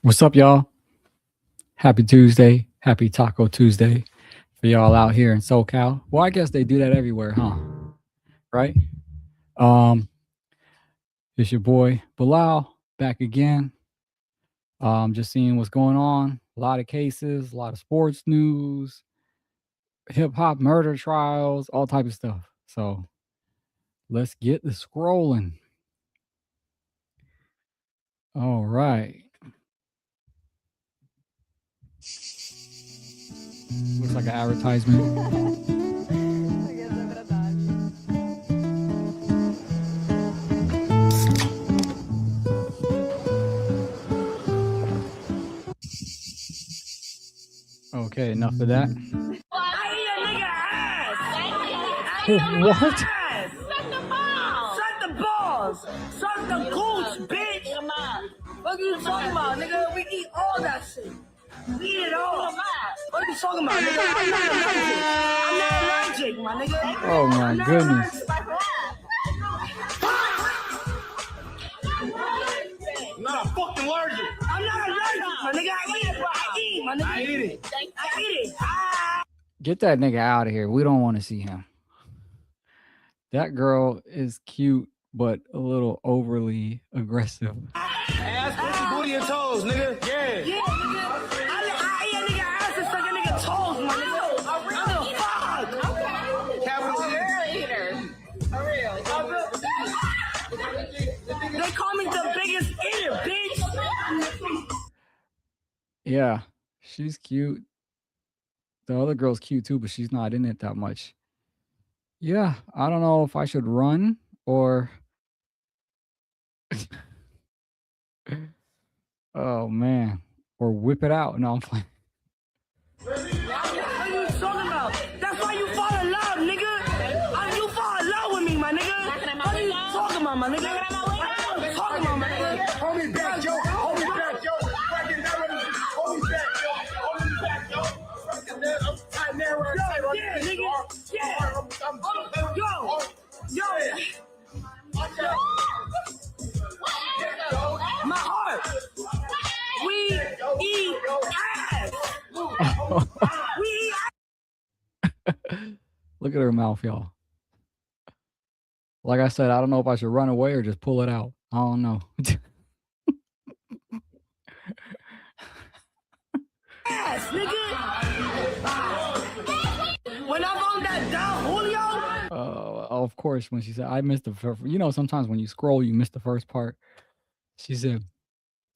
What's up, y'all? Happy Tuesday. Happy Taco Tuesday for y'all out here in SoCal. Well, I guess they do that everywhere, huh? Right? Um, it's your boy Bilal back again. Just seeing what's going on. A lot of cases, a lot of sports news, hip hop murder trials, all type of stuff. So let's get the scrolling. All right. Looks like an advertisement. Okay, enough of that. What? Suck the balls. Suck the balls. Suck the gooch, bitch. What are you talking about, nigga? We eat all that shit. We eat it all. What are you talking about, nigga? I'm not allergic, my nigga. Oh my goodness. I'm not fucking allergic. I'm not allergic, my nigga. I eat, my nigga. I eat it. I eat it. Get that nigga out of here. We don't want to see him. That girl is cute, but a little overly aggressive. Ass, pussy, booty, and toes, nigga. Yeah. Yeah, nigga. I eat a nigga ass and suck a nigga toes, my nigga. I'm the fuck. Okay. Capital eater. For real. They call me the biggest eater, bitch. Yeah, she's cute. The other girl's cute too, but she's not in it that much. Yeah, I don't know if I should run or. Oh man, or whip it out. No, I'm playing. What are you talking about? That's why you fall in love, nigga. You fall in love with me, my nigga. What are you talking about, my nigga? Talking about, my nigga. Hold me back, yo. Hold me back, yo. Hold me back, yo. Hold me back, yo. Yeah, nigga. Yeah. Yo. My heart. We eat ass. We eat ass. Look at her mouth, y'all. Like I said, I don't know if I should run away or just pull it out. I don't know. Ass, nigga. When I'm on that Don Julio. Of course, when she said, I missed the first, sometimes when you scroll, you miss the first part. She said,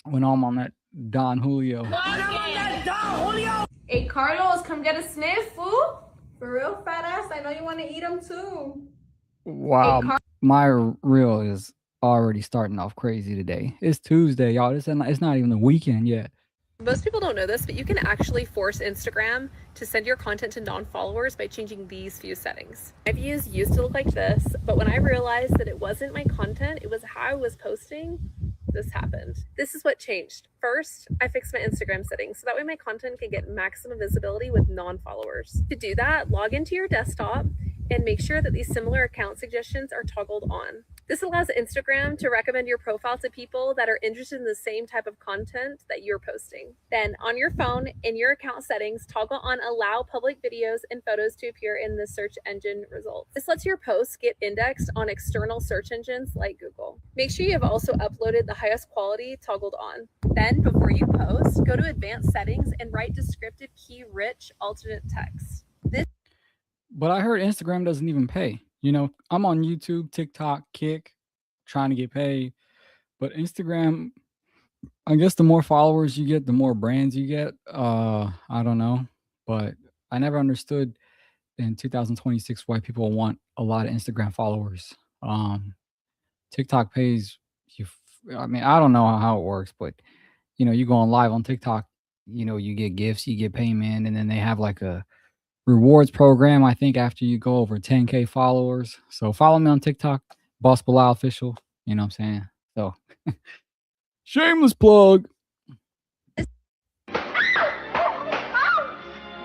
when I'm on that Don Julio. When I'm on that Don Julio. Hey, Carlos, come get a sniff, fool. For real, fat ass. I know you want to eat them too. Wow, Hey, my reel is already starting off crazy today. It's Tuesday, y'all. It's not even the weekend yet. Most people don't know this, but you can actually force Instagram to send your content to non-followers by changing these few settings. My views used to look like this, but when I realized that it wasn't my content, it was how I was posting, this happened. This is what changed. First, I fixed my Instagram settings so that way my content can get maximum visibility with non-followers. To do that, log into your desktop and make sure that these similar account suggestions are toggled on. This allows Instagram to recommend your profile to people that are interested in the same type of content that you're posting. Then on your phone, in your account settings, toggle on allow public videos and photos to appear in the search engine results. This lets your posts get indexed on external search engines like Google. Make sure you have also uploaded the highest quality toggled on. Then before you post, go to advanced settings and write descriptive key-rich alternate text. But I heard Instagram doesn't even pay. I'm on YouTube, TikTok, Kick, trying to get paid. But Instagram, I guess the more followers you get, the more brands you get. I don't know. But I never understood in 2026 why people want a lot of Instagram followers. TikTok pays you. I don't know how it works, but you go on live on TikTok, you get gifts, you get payment, and then they have like a rewards program, I think, after you go over 10K followers. So follow me on TikTok, Boss Bilal Official. You know what I'm saying? So shameless plug.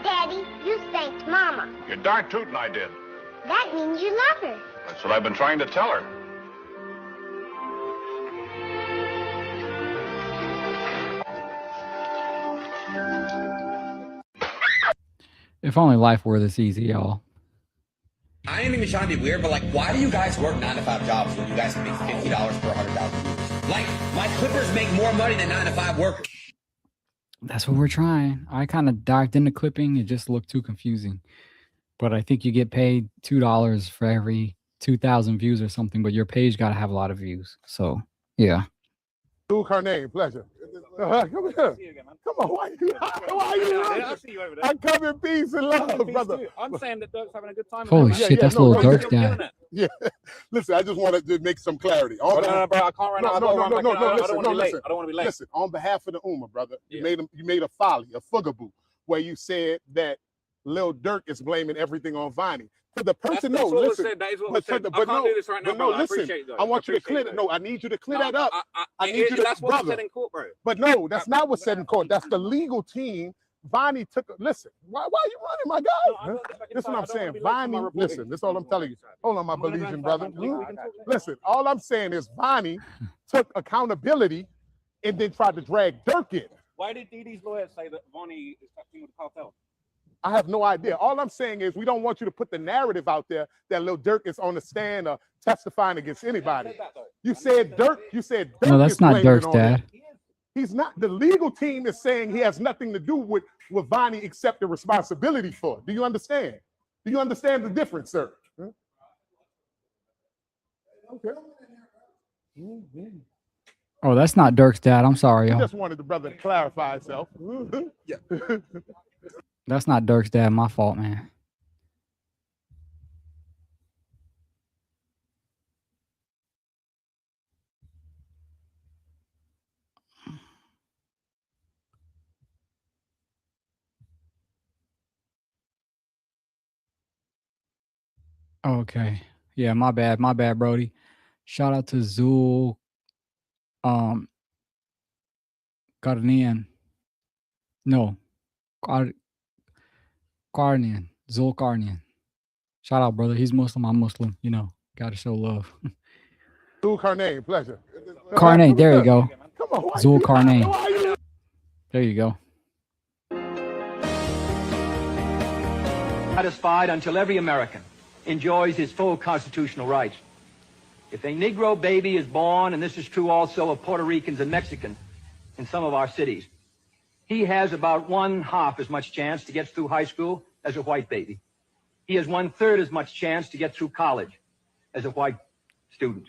Daddy, you spanked Mama. You're darn tootin' I did. That means you love her. That's what I've been trying to tell her. If only life were this easy, y'all. I ain't even trying to be weird, but like, why do you guys work 9-to-5 jobs when you guys can make $50 per 100,000 views? Like, my Clippers make more money than 9-to-5 workers. That's what we're trying. I kind of dived into clipping. It just looked too confusing. But I think you get paid $2 for every 2,000 views or something, but your page got to have a lot of views. So, yeah. Duke, her name, pleasure. Come here. Come on, why you running? I come in peace and love, brother. I'm saying that Dirk's having a good time. Holy shit, that's little Dirk's dad. Yeah. Listen, I just wanted to make some clarity. No, bro, I can't right now. I don't want to be late. Listen, on behalf of the Ummah, brother, you made a folly, a fugaboo, where you said that Lil Durk is blaming everything on Viney. For the person, no, listen. That is what was said. I can't do this right now, but no, bro. listen. I want you to clear that. No, I need you to clear that up. I need you to, that's what was brother. said in court, bro. But no, that's not what's said in court. That's the legal team. Viney took. Listen, why are you running, my guy? This is what I'm saying. Viney, listen. This is all I'm telling you. Hold on, my Belizean brother. Listen, all I'm saying is Viney took accountability and then tried to drag Dirk in. Why did DD's lawyers say that Vonnie is touching with the cartel? I have no idea. All I'm saying is we don't want you to put the narrative out there that Lil Durk is on the stand or testifying against anybody. You said Dirk. You said Dirk. No, that's not Dirk's dad. He's not. The legal team is saying he has nothing to do with what Viney accepted responsibility for. Do you understand? Do you understand the difference, sir? Okay. Oh, that's not Dirk's dad. I'm sorry, I y'all. just wanted the brother to clarify himself. Yeah. That's not Dirk's dad. My fault, man. Okay. Yeah, my bad. My bad, Brody. Shout out to Zul Karnian. No. Karnian. Zul Karnian. Shout out, brother. He's Muslim. I'm Muslim. You know, gotta show love. Zul Karnain, pleasure. Karnain, there you go. Come on, Zul Karnain. There you go. Satisfied until every American enjoys his full constitutional rights. If a Negro baby is born, and this is true also of Puerto Ricans and Mexicans in some of our cities, he has about 1/2 as much chance to get through high school as a white baby. He has 1/3 as much chance to get through college as a white student.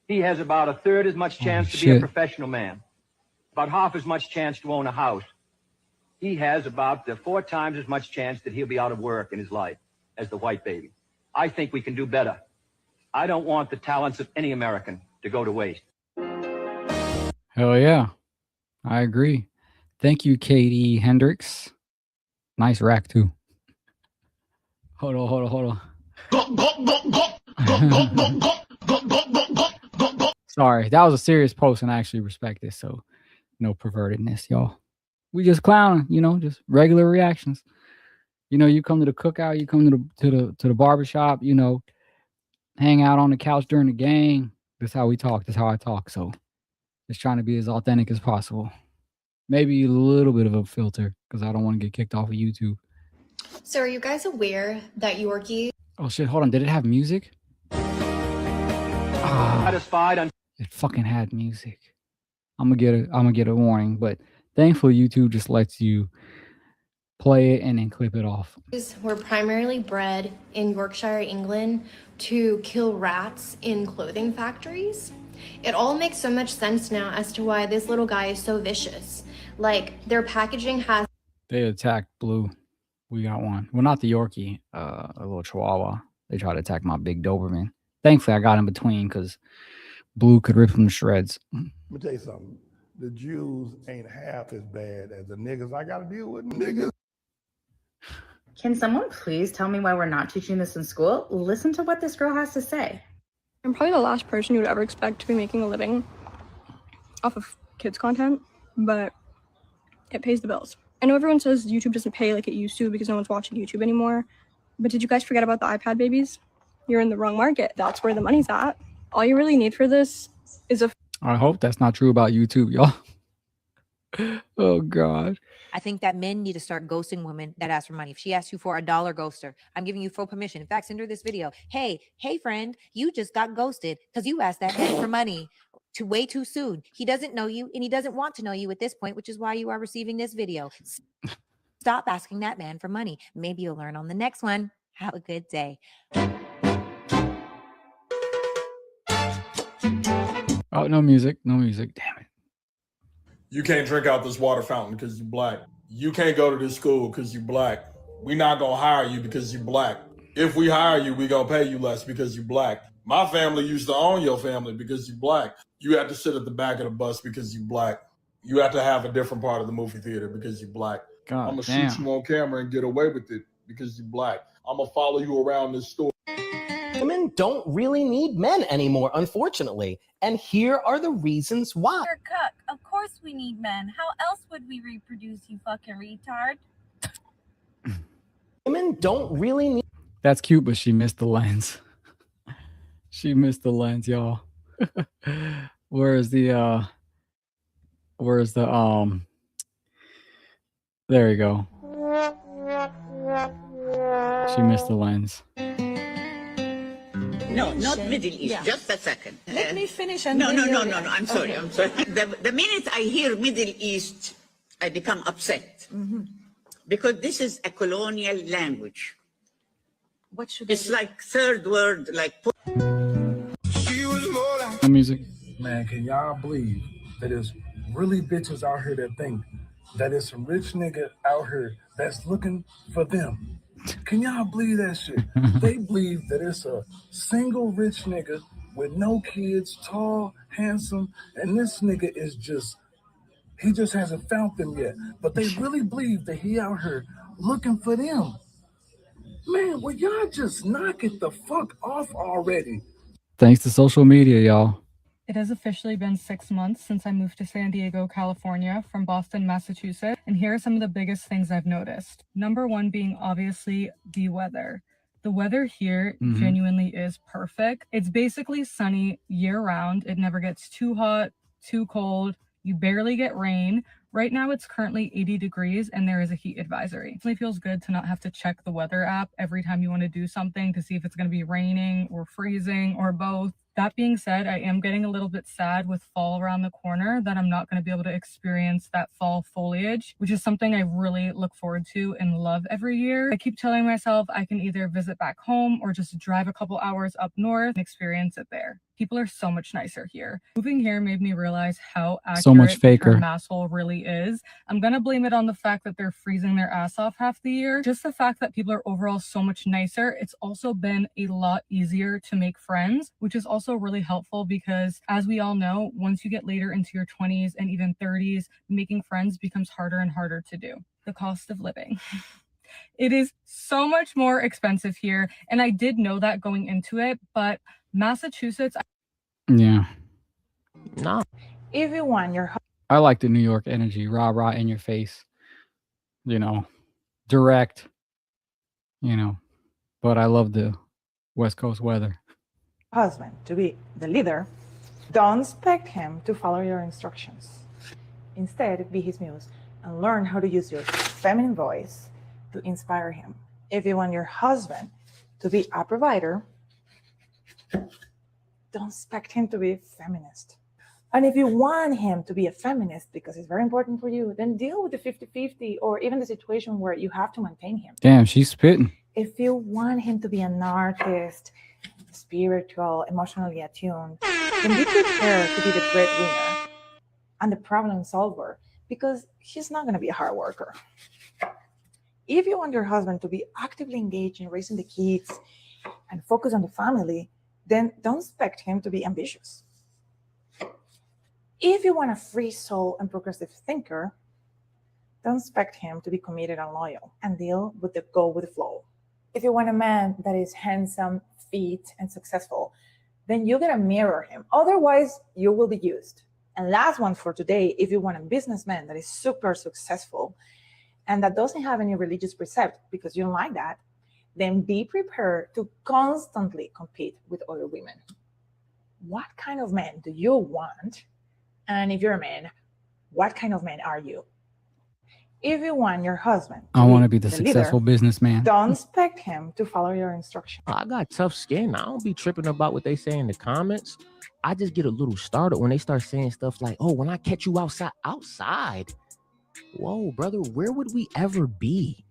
He has about 1/3 as much chance to be a professional man, about 1/2 as much chance to own a house. He has about 4 times as much chance that he'll be out of work in his life as the white baby. I think we can do better. I don't want the talents of any American to go to waste. Hell yeah. I agree. Thank you, Katie Hendricks. Nice rack, too. Hold on. Sorry, that was a serious post, and I actually respect this, so no pervertedness, y'all. We just clowning, you know, just regular reactions. You know, you come to the cookout, you come to the barbershop, you know, hang out on the couch during the game. That's how we talk. That's how I talk. So just trying to be as authentic as possible. Maybe a little bit of a filter because I don't want to get kicked off of YouTube. So are you guys aware that Yorkie... Oh shit, hold on. Did it have music? Satisfied. It fucking had music. I'm gonna get a warning, but thankfully YouTube just lets you play it and then clip it off. Were primarily bred in Yorkshire, England to kill rats in clothing factories. It all makes so much sense now as to why this little guy is so vicious. Like, their packaging has... They attacked Blue. We got one. Well, not the Yorkie, a little Chihuahua. They tried to attack my big Doberman. Thankfully, I got in between because Blue could rip them to shreds. Let me tell you something. The Jews ain't half as bad as the niggas I gotta deal with, niggas. Can someone please tell me why we're not teaching this in school? Listen to what this girl has to say. I'm probably the last person you would ever expect to be making a living off of kids' content, but it pays the bills. I know everyone says YouTube doesn't pay like it used to because no one's watching YouTube anymore, but did you guys forget about the iPad babies? You're in the wrong market. That's where the money's at. All you really need for this is a... I hope that's not true about YouTube, y'all. Oh God. I think that men need to start ghosting women that ask for money. If she asks you for $1 ghoster, I'm giving you full permission. In fact, send her this video. Hey, friend, you just got ghosted because you asked that man for money way too soon. He doesn't know you and he doesn't want to know you at this point, which is why you are receiving this video. Stop asking that man for money. Maybe you'll learn on the next one. Have a good day. Oh, no music. No music. Damn it. You can't drink out this water fountain because you black. You can't go to this school because you black. We not gonna hire you because you black. If we hire you, we gonna pay you less because you black. My family used to own your family because you black. You have to sit at the back of the bus because you black. You have to have a different part of the movie theater because you black. God I'm gonna damn. shoot you on camera and get away with it because you black. I'm gonna follow you around this store. Women don't really need men anymore, unfortunately. And here are the reasons why. Mr. Cook, of course we need men. How else would we reproduce, you fucking retard? Women don't really need. That's cute, but she missed the lens. She missed the lens, y'all. Where's the there you go. She missed the lens. No, not Middle East. Yeah. Just a second. Let me finish. No. I'm sorry. Okay. I'm sorry. The minute I hear Middle East, I become upset because this is a colonial language. What should it's like third word, like. No music. Man, can y'all believe that there's really bitches out here that think that there's some rich nigga out here that's looking for them? Can y'all believe that shit? They believe that it's a single rich nigga with no kids, tall, handsome, and this nigga is he just hasn't found them yet. But they really believe that he out here looking for them. Man, will y'all just knock it the fuck off already? Thanks to social media, y'all. It has officially been 6 months since I moved to San Diego, California from Boston, Massachusetts, and here are some of the biggest things I've noticed. Number one being obviously the weather. The weather here genuinely is perfect. It's basically sunny year round. It never gets too hot, too cold. You barely get rain. Right now it's currently 80 degrees and there is a heat advisory. It definitely feels good to not have to check the weather app every time you want to do something to see if it's going to be raining or freezing or both. That being said, I am getting a little bit sad with fall around the corner that I'm not going to be able to experience that fall foliage, which is something I really look forward to and love every year. I keep telling myself I can either visit back home or just drive a couple hours up north and experience it there. People are so much nicer here. Moving here made me realize how accurate So much faker. the term asshole really is. I'm gonna blame it on the fact that they're freezing their ass off half the year. Just the fact that people are overall so much nicer. It's also been a lot easier to make friends, which is also really helpful because, as we all know, once you get later into your 20s and even 30s, making friends becomes harder and harder to do. The cost of living. It is so much more expensive here, and I did know that going into it, but Massachusetts. Yeah. No. If you want your I like the New York energy. Rah, rah, in your face. You know, direct. You know, but I love the West Coast weather. husband to be the leader, don't expect him to follow your instructions. Instead, be his muse and learn how to use your feminine voice to inspire him. If you want your husband to be a provider, don't expect him to be a feminist. And if you want him to be a feminist because it's very important for you, then deal with the 50-50 or even the situation where you have to maintain him. Damn, she's spitting. If you want him to be an artist, spiritual, emotionally attuned, then be prepared to be the breadwinner and the problem solver because he's not going to be a hard worker. If you want your husband to be actively engaged in raising the kids and focus on the family, then don't expect him to be ambitious. If you want a free soul and progressive thinker, don't expect him to be committed and loyal and deal with the go with the flow. If you want a man that is handsome, fit, and successful, then you're going to mirror him. Otherwise, you will be used. And last one for today, if you want a businessman that is super successful and that doesn't have any religious precept because you don't like that, then be prepared to constantly compete with other women. What kind of man do you want? And if you're a man, What kind of man are you? If you want your husband I want to be the leader, successful businessman. don't expect him to follow your instructions. I got tough skin. I don't be tripping about what they say in the comments. I just get a little startled when they start saying stuff like, oh, when I catch you outside. Whoa, brother, where would we ever be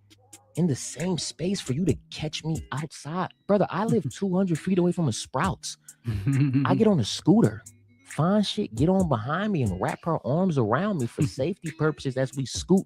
in the same space for you to catch me outside? Brother, I live 200 feet away from a Sprouts. I get on a scooter, find shit, get on behind me and wrap her arms around me for safety purposes as we scoot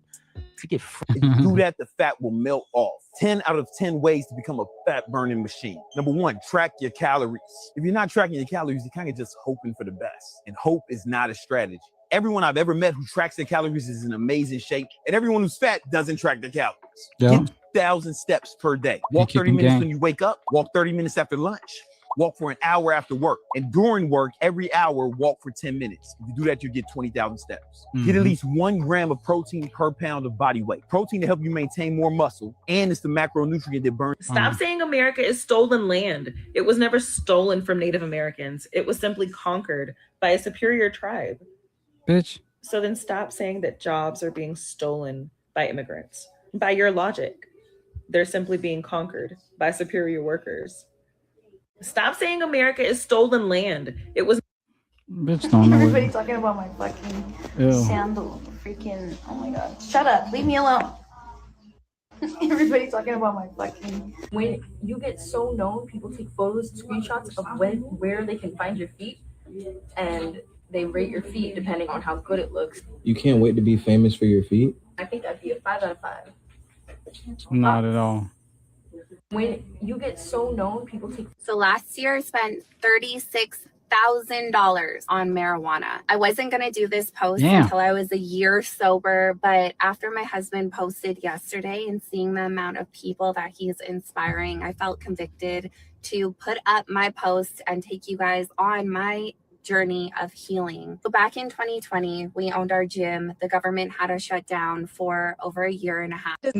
to get If you do that, the fat will melt off. 10 out of 10 ways to become a fat burning machine. Number 1, track your calories. If you're not tracking your calories, you're kind of just hoping for the best. And hope is not a strategy. Everyone I've ever met who tracks their calories is in amazing shape. And everyone who's fat doesn't track their calories. Yeah. Get 2,000 steps per day. Walk 30 minutes when you wake up. Walk 30 minutes after lunch. Walk for an hour after work. And during work, every hour, walk for 10 minutes. If you do that, you get 20,000 steps. Get at least 1 gram of protein per pound of body weight. Protein to help you maintain more muscle, and it's the macronutrient that burns. Stop saying America is stolen land. It was never stolen from Native Americans. It was simply conquered by a superior tribe. Bitch. So then stop saying that jobs are being stolen by immigrants. By your logic, they're simply being conquered by superior workers. Stop saying America is stolen land. It was. Bitch, don't know. Everybody talking about my fucking sandal. Freaking, oh my god. Shut up. Leave me alone. Everybody talking about my fucking. When you get so known, people take photos, screenshots of where they can find your feet, and they rate your feet depending on how good it looks. You can't wait to be famous for your feet? I think that'd be a 5 out of 5. Not at all. When you get so known, people take. So last year I spent $36,000 on marijuana. I wasn't going to do this post until I was a year sober, but after my husband posted yesterday and seeing the amount of people that he's inspiring, I felt convicted to put up my post and take you guys on my journey of healing. So back in 2020, we owned our gym. The government had us shut down for over a year and a half. It's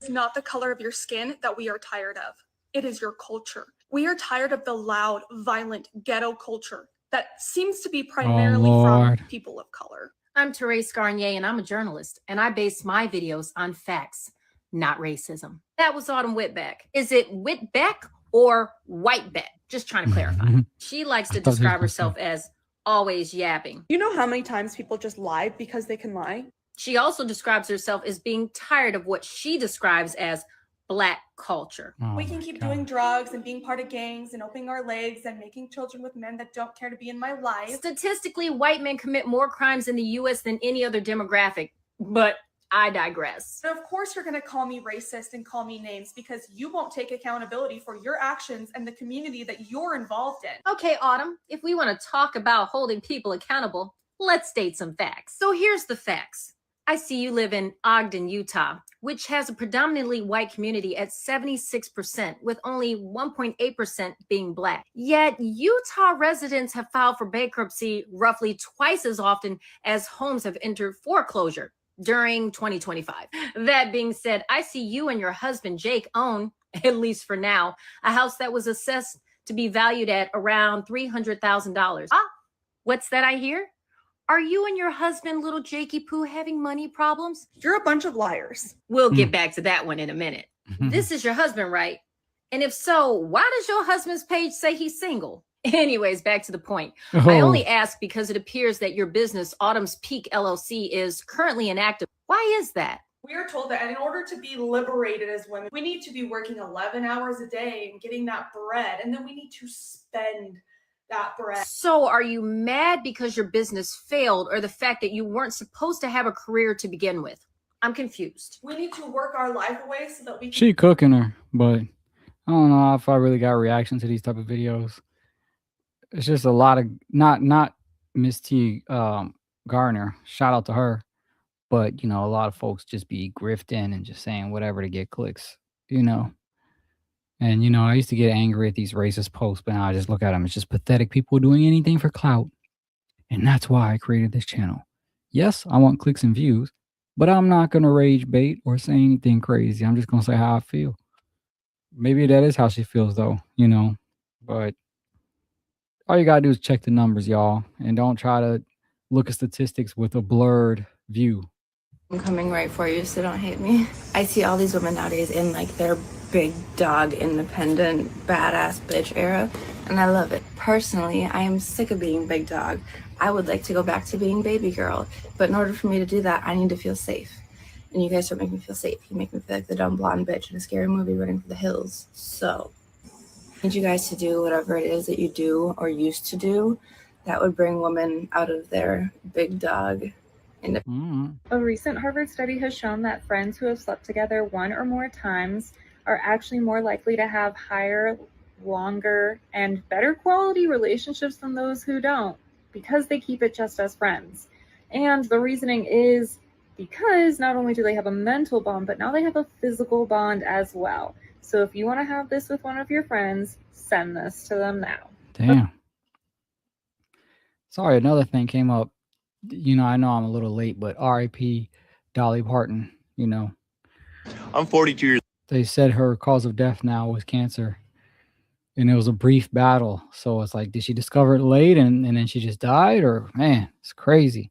not the color of your skin that we are tired of. It is your culture. We are tired of the loud, violent ghetto culture that seems to be primarily from people of color. I'm Therese Garnier, and I'm a journalist, and I base my videos on facts, not racism. That was Autumn Whitbeck. Is it Whitbeck or Whitebeck? Just trying to clarify. She likes to describe herself as always yapping. You know how many times people just lie because they can lie? She also describes herself as being tired of what she describes as Black culture. We can keep doing drugs and being part of gangs and opening our legs and making children with men that don't care to be in my life. Statistically, white men commit more crimes in the U.S. than any other demographic, but I digress. And of course, you're going to call me racist and call me names because you won't take accountability for your actions and the community that you're involved in. Okay, Autumn, if we want to talk about holding people accountable, let's state some facts. So here's the facts. I see you live in Ogden, Utah, which has a predominantly white community at 76%, with only 1.8% being Black. Yet Utah residents have filed for bankruptcy roughly twice as often as homes have entered foreclosure during 2025. That being said, I see you and your husband, Jake, own, at least for now, a house that was assessed to be valued at around $300,000. What's that I hear? Are you and your husband, little Jakey Poo, having money problems? You're a bunch of liars. We'll get back to that one in a minute. This is your husband, right? And if so, why does your husband's page say he's single? Anyways, back to the point. I only ask because it appears that your business, Autumn's Peak LLC, is currently inactive. Why is that? We are told that in order to be liberated as women, we need to be working 11 hours a day and getting that bread, and then we need to spend that bread. So are you mad because your business failed, or the fact that you weren't supposed to have a career to begin with? I'm confused. We need to work our life away so that we can. She cooking her, but I don't know if I really got a reaction to these type of videos. It's just a lot of not Miss T Garner. Shout out to her, but you know, a lot of folks just be grifting and just saying whatever to get clicks, you know. And you know, I used to get angry at these racist posts, but now I just look at them. It's just pathetic people doing anything for clout, and that's why I created this channel. Yes, I want clicks and views, but I'm not gonna rage bait or say anything crazy. I'm just gonna say how I feel. Maybe that is how she feels, though, you know. But all you gotta do is check the numbers, y'all, and don't try to look at statistics with a blurred view. I'm coming right for you, so don't hate me. I see all these women nowadays in like their big dog, independent, badass bitch era, and I love it. Personally, I am sick of being big dog. I would like to go back to being baby girl, but in order for me to do that, I need to feel safe. And you guys don't make me feel safe. You make me feel like the dumb blonde bitch in a scary movie running for the hills. So, I need you guys to do whatever it is that you do or used to do that would bring women out of their big dog. A recent Harvard study has shown that friends who have slept together one or more times are actually more likely to have higher, longer, and better quality relationships than those who don't, because they keep it just as friends. And the reasoning is because not only do they have a mental bond, but now they have a physical bond as well. So if you want to have this with one of your friends, send this to them now. Damn. Sorry, another thing came up. You know, I know I'm a little late, but R.I.P. Dolly Parton, you know. I'm 42 years. They said her cause of death now was cancer. And it was a brief battle. So it's like, did she discover it late and then she just died? Or, man, it's crazy.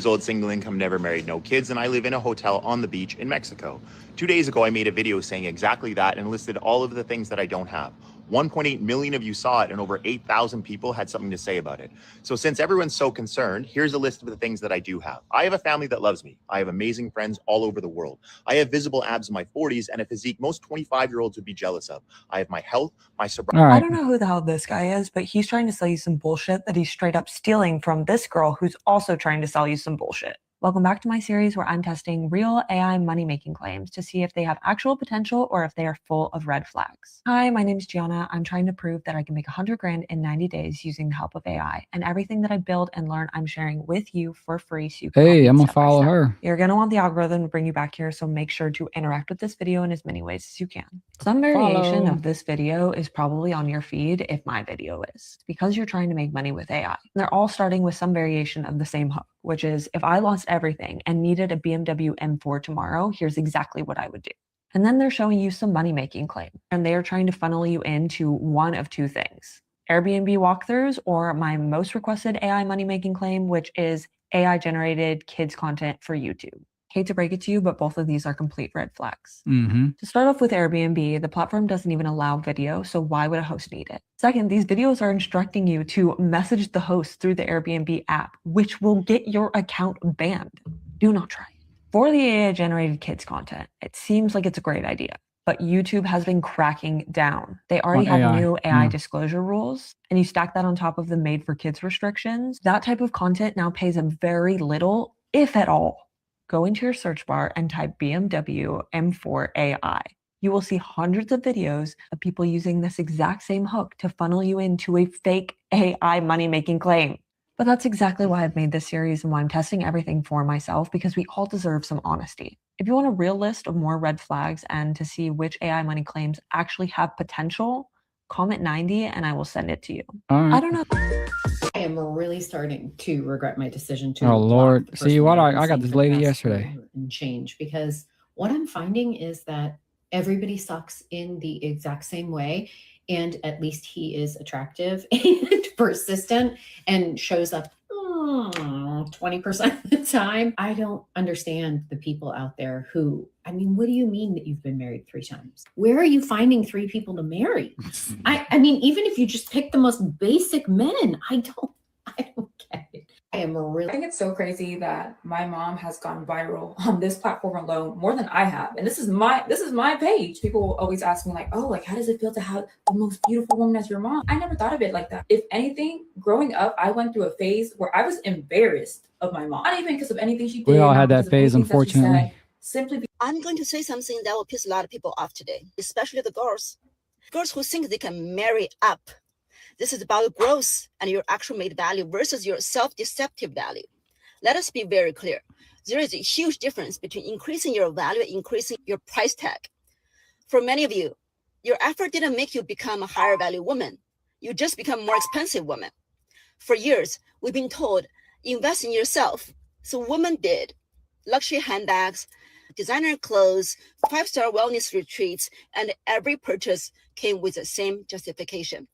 Old, single income, never married, no kids, and I live in a hotel on the beach in Mexico. 2 days ago, I made a video saying exactly that and listed all of the things that I don't have. 1.8 million of you saw it, and over 8,000 people had something to say about it. So since everyone's so concerned, here's a list of the things that I do have. I have a family that loves me. I have amazing friends all over the world. I have visible abs in my 40s and a physique most 25-year-olds would be jealous of. I have my health, my sobriety. I don't know who the hell this guy is, but he's trying to sell you some bullshit that he's straight up stealing from this girl who's also trying to sell you some bullshit. Welcome back to my series where I'm testing real AI money-making claims to see if they have actual potential or if they are full of red flags. Hi, my name is Gianna. I'm trying to prove that I can make 100 grand in 90 days using the help of AI, and everything that I build and learn I'm sharing with you for free so you can Hey, I'm gonna step by follow step. her. You're gonna want the algorithm to bring you back here, so make sure to interact with this video in as many ways as you can. Some variation Follow. of this video is probably on your feed if my video is, because you're trying to make money with AI. They're all starting with some variation of the same hook, which is if I lost everything and needed a BMW M4 tomorrow, here's exactly what I would do. And then they're showing you some money-making claim, and they are trying to funnel you into one of two things: Airbnb walkthroughs or my most requested AI money-making claim, which is AI-generated kids content for YouTube. Hate to break it to you, but both of these are complete red flags. Mm-hmm. To start off with Airbnb, the platform doesn't even allow video, so why would a host need it? Second, these videos are instructing you to message the host through the Airbnb app, which will get your account banned. Do not try it. For the AI-generated kids content, it seems like it's a great idea, but YouTube has been cracking down. They already On have AI, new AI yeah. disclosure rules, and you stack that on top of the made for kids restrictions. That type of content now pays a very little, if at all. Go into your search bar and type BMW M4 AI. You will see hundreds of videos of people using this exact same hook to funnel you into a fake AI money-making claim. But that's exactly why I've made this series and why I'm testing everything for myself, because we all deserve some honesty. If you want a real list of more red flags and to see which AI money claims actually have potential, comment 90 and I will send it to you. All right. I don't know. I am really starting to regret my decision to Oh, block Lord. the See, person what that I've I been got seeing this for the lady past yesterday. year and change, because what I'm finding is that everybody sucks in the exact same way, and at least he is attractive and persistent and shows up 20% of the time. I don't understand the people out there who, I mean, what do you mean that you've been married 3 times? Where are you finding 3 people to marry? I mean, even if you just pick the most basic men, I don't get it. I am really. I think it's so crazy that my mom has gone viral on this platform alone more than I have. And this is my page. People will always ask me like, oh, like, how does it feel to have the most beautiful woman as your mom? I never thought of it like that. If anything, growing up, I went through a phase where I was embarrassed of my mom. Not even because of anything she did. We all not had that because of phase, anything that she said, unfortunately. simply I'm going to say something that will piss a lot of people off today, especially the girls. Girls who think they can marry up. This is about growth and your actual made value versus your self-deceptive value. Let us be very clear. There is a huge difference between increasing your value and increasing your price tag. For many of you, your effort didn't make you become a higher value woman. You just become a more expensive woman. For years, we've been told, invest in yourself. So women did. Luxury handbags, designer clothes, 5-star wellness retreats, and every purchase came with the same justification.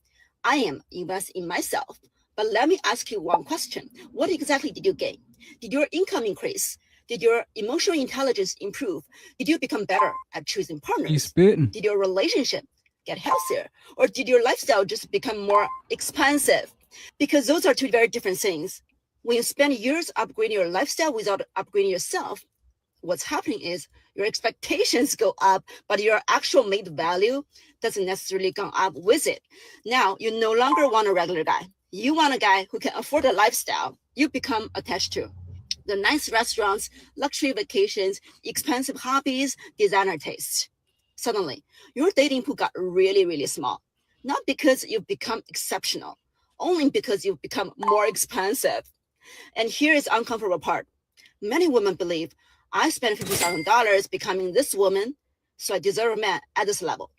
I am investing in myself But let me ask you one question. What exactly did you gain? Did your income increase? Did your emotional intelligence improve? Did you become better at choosing partners? Did your relationship get healthier? Or did your lifestyle just become more expensive? Because those are two very different things. When you spend years upgrading your lifestyle without upgrading yourself, what's happening is your expectations go up, but your actual made value doesn't necessarily go up with it. Now, you no longer want a regular guy. You want a guy who can afford a lifestyle you become attached to. The nice restaurants, luxury vacations, expensive hobbies, designer tastes. Suddenly, your dating pool got really, really small. Not because you've become exceptional, only because you've become more expensive. And here is the uncomfortable part. Many women believe, I spent $50,000 becoming this woman, so I deserve a man at this level.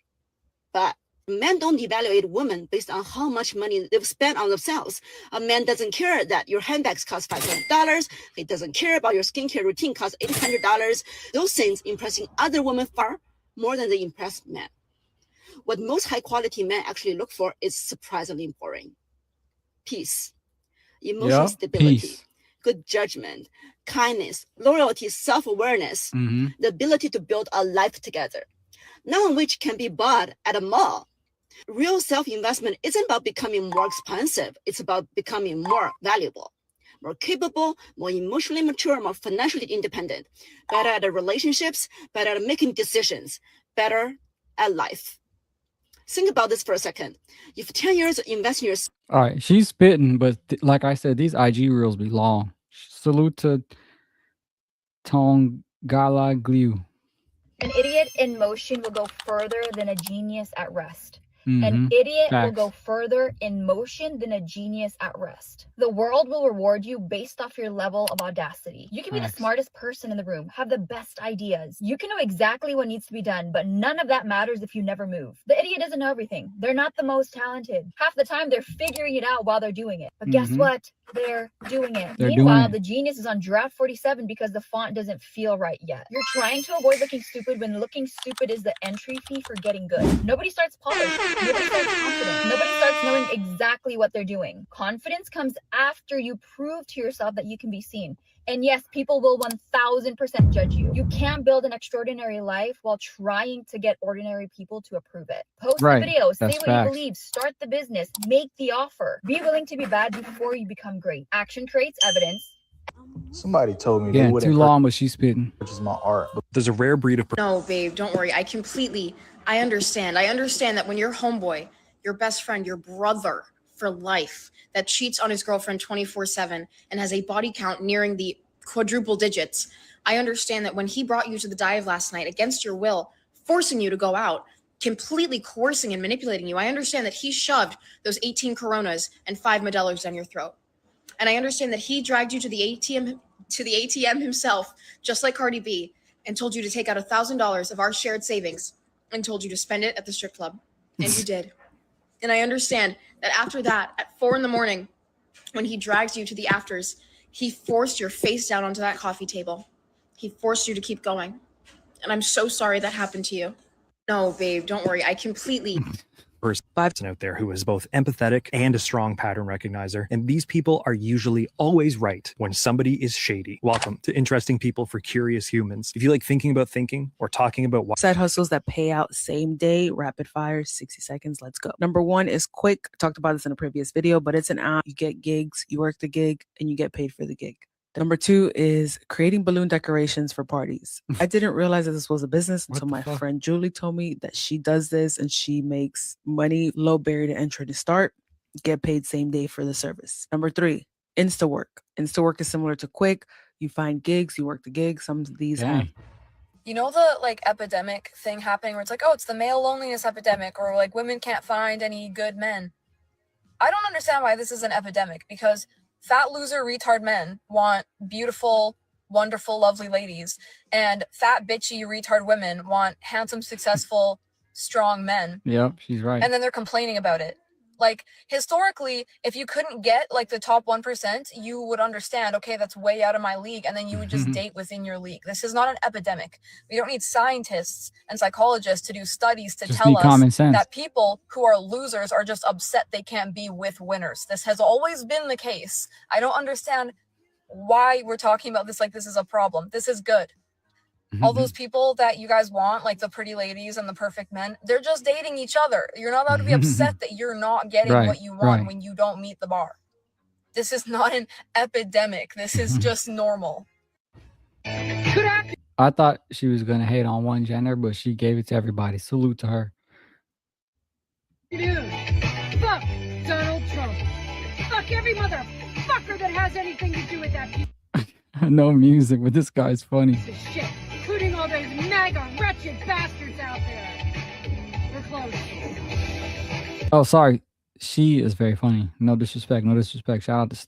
But men don't evaluate women based on how much money they've spent on themselves. A man doesn't care that your handbags cost $500. He doesn't care about your skincare routine costs $800. Those things impressing other women far more than they impress men. What most high-quality men actually look for is surprisingly boring. Peace, emotional stability, good judgment, kindness, loyalty, self-awareness, the ability to build a life together, none of which can be bought at a mall. Real self-investment isn't about becoming more expensive. It's about becoming more valuable, more capable, more emotionally mature, more financially independent, better at relationships, better at making decisions, better at life. Think about this for a second. If 10 years invest in yourself. All right, she's spitting, but like I said, these IG reels be long. Salute to Tongala Gliu. An idiot in motion will go further than a genius at rest. An idiot will go further in motion than a genius at rest. The world will reward you based off your level of audacity. You can be the smartest person in the room, have the best ideas. You can know exactly what needs to be done, but none of that matters if you never move. The idiot doesn't know everything. They're not the most talented. Half the time, they're figuring it out while they're doing it. But guess what? They're doing it. Meanwhile, the genius is on draft 47 because the font doesn't feel right yet. You're trying to avoid looking stupid when looking stupid is the entry fee for getting good. Nobody starts polished. Nobody starts confident. Nobody starts knowing exactly what they're doing. Confidence comes after you prove to yourself that you can be seen. And yes, people will 1000% judge you. You can't build an extraordinary life while trying to get ordinary people to approve it. Post the video, say what you believe, start the business, make the offer. Be willing to be bad before you become great. Action creates evidence. Somebody told me Yeah, too long, but she's spitting. Which is my art. There's a rare breed of. No, babe, don't worry. I understand. I understand that when your homeboy, your best friend, your brother for life, that cheats on his girlfriend 24/7 and has a body count nearing the quadruple digits. I understand that when he brought you to the dive last night against your will, forcing you to go out, completely coercing and manipulating you. I understand that he shoved those 18 Coronas and 5 Modelos down your throat. And I understand that he dragged you to the ATM himself, just like Cardi B, and told you to take out $1,000 of our shared savings and told you to spend it at the strip club. And you did. And I understand that after that, at 4 a.m, when he drags you to the afters, he forced your face down onto that coffee table. He forced you to keep going. And I'm so sorry that happened to you. No, babe, don't worry. I completely... Person out there who is both empathetic and a strong pattern recognizer, and these people are usually always right when somebody is shady. Welcome to Interesting People for Curious Humans. If you like thinking about thinking or talking about side hustles that pay out same day, rapid fire, 60 seconds, let's go. Number one is Quick. I talked about this in a previous video, but it's an app. You get gigs, you work the gig, and you get paid for the gig. Number two is creating balloon decorations for parties. I didn't realize that this was a business until my friend Julie told me that she does this and she makes money, low barrier to entry to start, get paid same day for the service. Number three, Instawork. Instawork is similar to Quick. You find gigs, you work the gigs. Some of these have. You know the epidemic thing happening where it's like, oh, it's the male loneliness epidemic, or like women can't find any good men. I don't understand why this is an epidemic, because fat loser retard men want beautiful, wonderful, lovely ladies, and fat bitchy retard women want handsome, successful, strong men. Yep, she's right. And then they're complaining about it. Like, historically, if you couldn't get like the top 1%, you would understand, okay, that's way out of my league, and then you would just date within your league. This is not an epidemic. We don't need scientists and psychologists to do studies to Just tell need us common sense. that people who are losers are just upset they can't be with winners. This has always been the case. I don't understand why we're talking about this like this is a problem. This is good. All those people that you guys want, like the pretty ladies and the perfect men, they're just dating each other. You're not allowed to be upset that you're not getting what you want when you don't meet the bar. This is not an epidemic. This is just normal. I thought she was going to hate on one gender, but she gave it to everybody. Salute to her. Dude, fuck Donald Trump. Fuck every motherfucker that has anything to do with that piece No music, but this guy's funny. of shit, including all those MAGA wretched bastards out there. We're close. Oh, sorry. She is very funny. No disrespect. No disrespect. Shout out to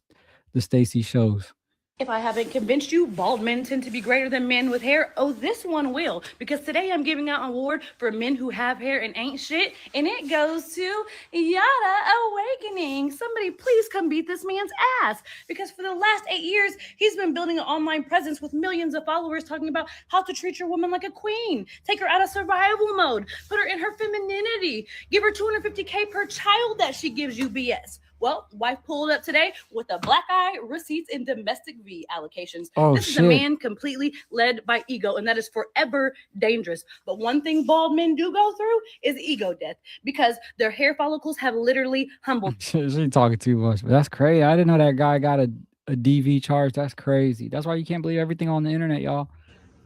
the Stacey shows. If I haven't convinced you, bald men tend to be greater than men with hair. Oh, this one will. Because today I'm giving out an award for men who have hair and ain't shit. And it goes to Yada Awakening. Somebody please come beat this man's ass. Because for the last 8 years, he's been building an online presence with millions of followers talking about how to treat your woman like a queen. Take her out of survival mode. Put her in her femininity. Give her $250K per child that she gives you BS. Well, wife pulled up today with a black eye, receipts, and domestic V allocations. Oh, this is a man completely led by ego, and that is forever dangerous. But one thing bald men do go through is ego death because their hair follicles have literally humbled. She talking too much, but that's crazy. I didn't know that guy got a DV charge. That's crazy. That's why you can't believe everything on the internet, y'all.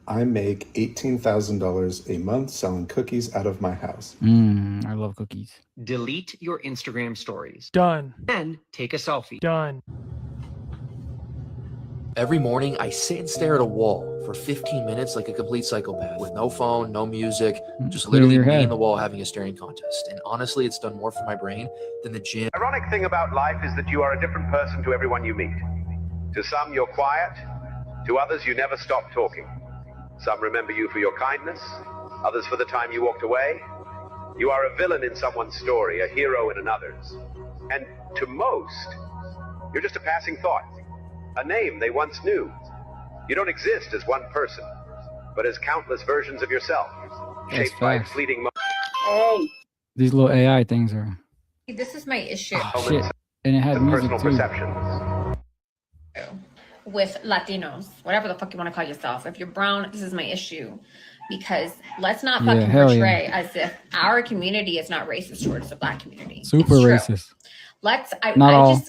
I make $18,000 a month selling cookies out of my house. I love cookies. Delete your Instagram stories. Done. Then take a selfie. Done. Every morning, I sit and stare at a wall for 15 minutes like a complete psychopath with no phone, no music, just literally me and the wall having a staring contest. And honestly, it's done more for my brain than the gym. Ironic thing about life is that you are a different person to everyone you meet. To some, you're quiet. To others, you never stop talking. Some remember you for your kindness, others for the time you walked away. You are a villain in someone's story, a hero in another's. And to most, you're just a passing thought, a name they once knew. You don't exist as one person, but as countless versions of yourself, shaped by fleeting moments. Hey. These little AI things are This is my issue. shit. And it had music Personal too. perceptions. With Latinos, whatever the fuck you want to call yourself. If you're brown, this is my issue. Because let's not Yeah, fucking hell portray yeah. as if our community is not racist towards the black community. Super It's true. racist. Not all.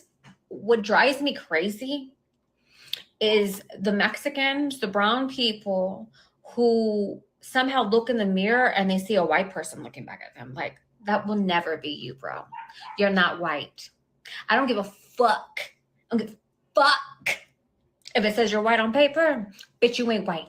What drives me crazy is the Mexicans, the brown people who somehow look in the mirror and they see a white person looking back at them. Like, that will never be you, bro. You're not white. I don't give a fuck. I don't give a fuck. If it says you're white on paper, bitch, you ain't white.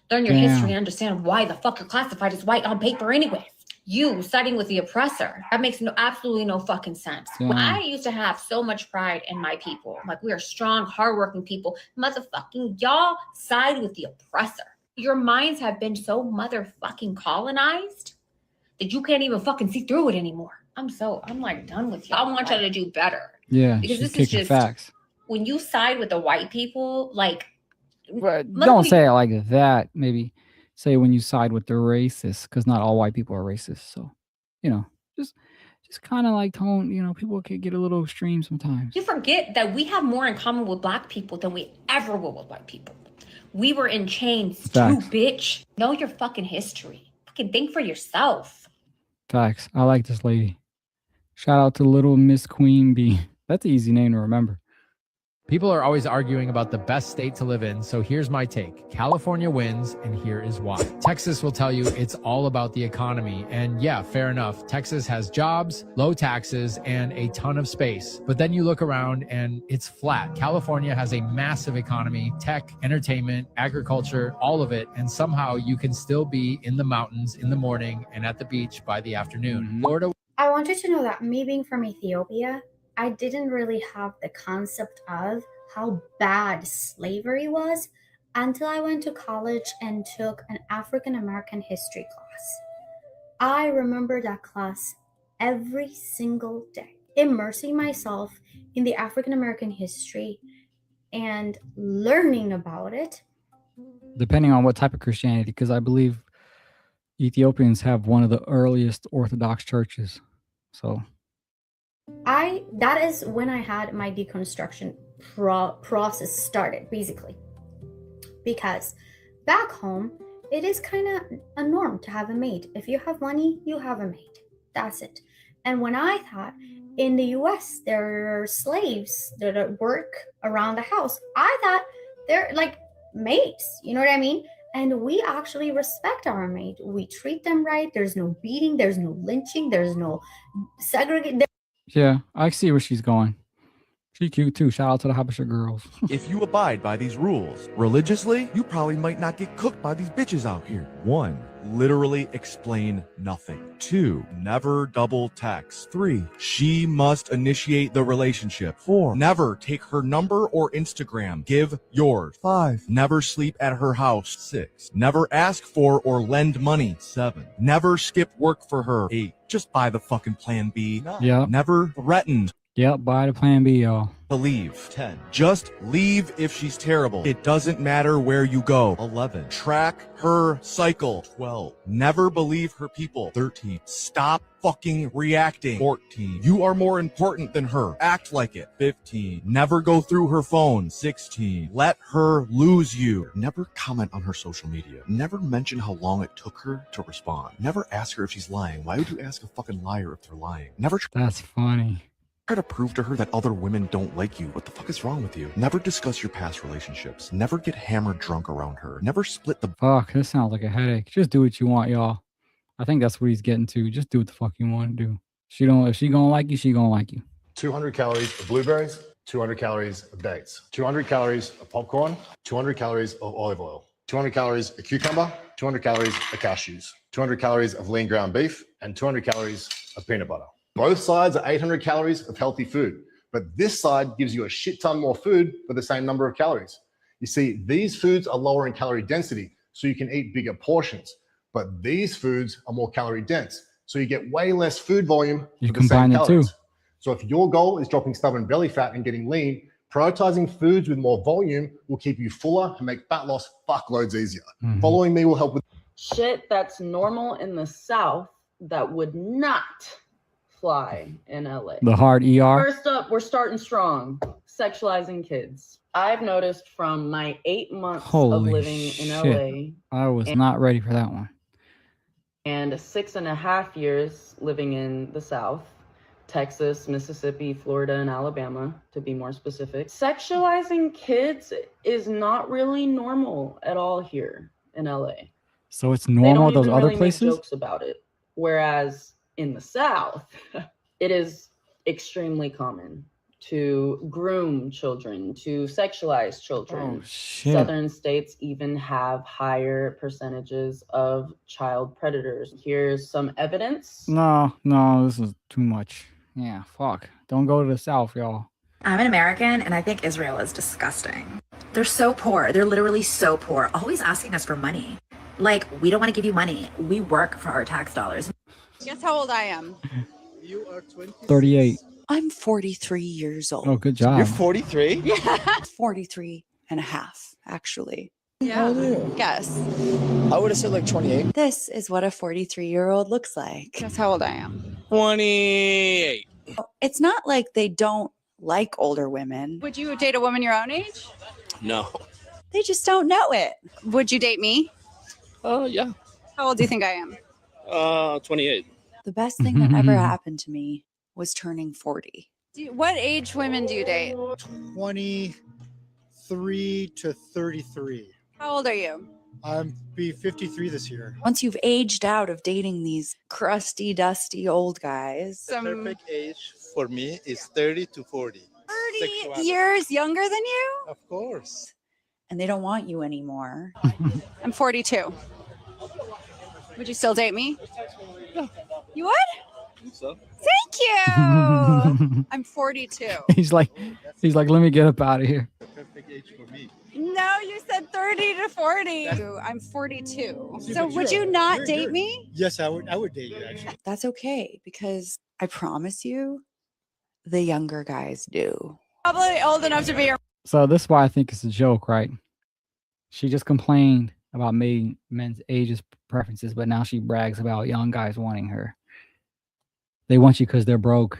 Learn your history and understand why the fuck you're classified as white on paper anyways. You siding with the oppressor. That makes absolutely no fucking sense. Damn. I used to have so much pride in my people. Like, we are strong, hardworking people. Motherfucking y'all side with the oppressor. Your minds have been so motherfucking colonized that you can't even fucking see through it anymore. I'm like done with y'all. I want y'all to do better. Yeah, Because she's this is kicking just facts. when you side with the white people, like, Don't say it like that. Maybe say when you side with the racists, because not all white people are racist. So, just kind of like tone. People can get a little extreme sometimes. you forget that we have more in common with black people than we ever will with white people. We were in chains Facts. too, bitch. Know your fucking history. Fucking think for yourself. Facts. I like this lady. Shout out to Little Miss Queen Bee. That's an easy name to remember. People are always arguing about the best state to live in, so here's my take. California wins, and here is why. Texas will tell you it's all about the economy, and yeah, fair enough. Texas has jobs, low taxes, and a ton of space. But then you look around and it's flat. California has a massive economy, tech, entertainment, agriculture, all of it, and somehow you can still be in the mountains in the morning and at the beach by the afternoon. Florida. I wanted to know that me being from Ethiopia, I didn't really have the concept of how bad slavery was until I went to college and took an African American history class. I remember that class every single day, immersing myself in the African American history and learning about it. Depending on what type of Christianity, because I believe Ethiopians have one of the earliest Orthodox churches. So that is when I had my deconstruction process started, basically. Because back home, it is kind of a norm to have a maid. If you have money, you have a maid. That's it. And when I thought in the US, there are slaves that work around the house, I thought they're like maids, you know what I mean? And we actually respect our maid. We treat them right. There's no beating, there's no lynching, there's no segregation. yeah, I see where she's going. She cute too. Shout out to the Habesha girls. If you abide by these rules religiously, you probably might not get cooked by these bitches out here. 1. Literally explain nothing. 2. Never double text. 3. She must initiate the relationship. 4. Never take her number or Instagram. Give yours. 5. Never sleep at her house. 6. Never ask for or lend money. 7. Never skip work for her. 8. Just buy the fucking plan B. 9. Yeah. Never threaten. Yep, buy the plan B, y'all. To leave. 10. Just leave if she's terrible. It doesn't matter where you go. 11. Track her cycle. 12. Never believe her people. 13. Stop fucking reacting. 14. You are more important than her. Act like it. 15. Never go through her phone. 16. Let her lose you. Never comment on her social media. Never mention how long it took her to respond. Never ask her if she's lying. Why would you ask a fucking liar if they're lying? Never. That's funny. Try to prove to her that other women don't like you. What the fuck is wrong with you? Never discuss your past relationships. Never get hammered drunk around her. Never split the Fuck, this sounds like a headache. Just do what you want, y'all. I think that's what he's getting to. Just do what the fuck you want to do. If she gonna like you, she gonna like you. 200 calories of blueberries, 200 calories of dates, 200 calories of popcorn, 200 calories of olive oil, 200 calories of cucumber, 200 calories of cashews, 200 calories of lean ground beef, and 200 calories of peanut butter. Both sides are 800 calories of healthy food, but this side gives you a shit ton more food for the same number of calories. You see, these foods are lower in calorie density, so you can eat bigger portions, but these foods are more calorie dense, so you get way less food volume You for the same combine the two. calories. So if your goal is dropping stubborn belly fat and getting lean, prioritizing foods with more volume will keep you fuller and make fat loss fuckloads easier. Mhm. Following me will help with shit that's normal in the South that would not fly in LA. The hard ER. First up, we're starting strong. Sexualizing kids. I've noticed from my 8 months of Holy living in shit. LA I was not ready for that one. and 6.5 years living in the South, Texas, Mississippi, Florida, and Alabama, to be more specific. Sexualizing kids is not really normal at all here in LA. So it's They normal don't at those even other really make places? jokes about it. Whereas in the South, it is extremely common to groom children, to sexualize children. Oh, shit. Southern states even have higher percentages of child predators. Here's some evidence. No, this is too much. Yeah, fuck. Don't go to the South, y'all. I'm an American and I think Israel is disgusting. They're so poor. They're literally so poor, always asking us for money. Like, we don't want to give you money. We work for our tax dollars. Guess how old I am? You are 20. 38. I'm 43 years old. Oh, good job. You're 43? Yeah. 43 and a half, actually. How old are you? Guess. I would have said like 28. This is what a 43-year-old looks like. Guess how old I am? 28. It's not like they don't like older women. Would you date a woman your own age? No. They just don't know it. Would you date me? Yeah. How old do you think I am? 28. The best thing that ever happened to me was turning 40. What age women do you date? 23 to 33. How old are you? I'm be 53 this year. Once you've aged out of dating these crusty, dusty old guys. The perfect age for me is 30 to 40. 30 years younger than you? Of course. And they don't want you anymore. I'm 42. Would you still date me? Yeah. You would? So. Thank you. I'm 42. He's like, let me get up out of here. The perfect age for me. No, you said 30 to 40. I'm 42. So would you not date me? Yes, I would date you actually. That's okay because I promise you, the younger guys do. Probably old enough to be your. So this is why I think it's a joke, right? She just complained about men's ages preferences, but now she brags about young guys wanting her. They want you because they're broke.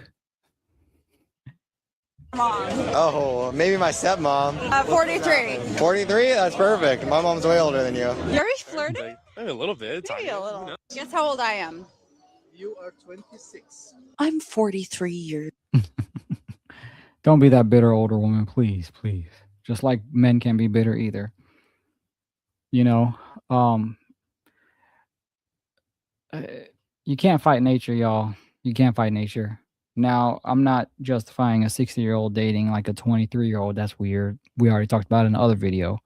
Mom. Oh, maybe my stepmom. 43. 43? That's perfect. My mom's way older than you. You're flirting? Maybe a little bit. Maybe a little. Guess how old I am. You are 26. I'm 43 years. Don't be that bitter older woman, please, please. Just like men can be bitter either. You know, you can't fight nature, y'all. You can't fight nature. Now, I'm not justifying a 60-year-old dating like a 23-year-old. That's weird. We already talked about it in the other video.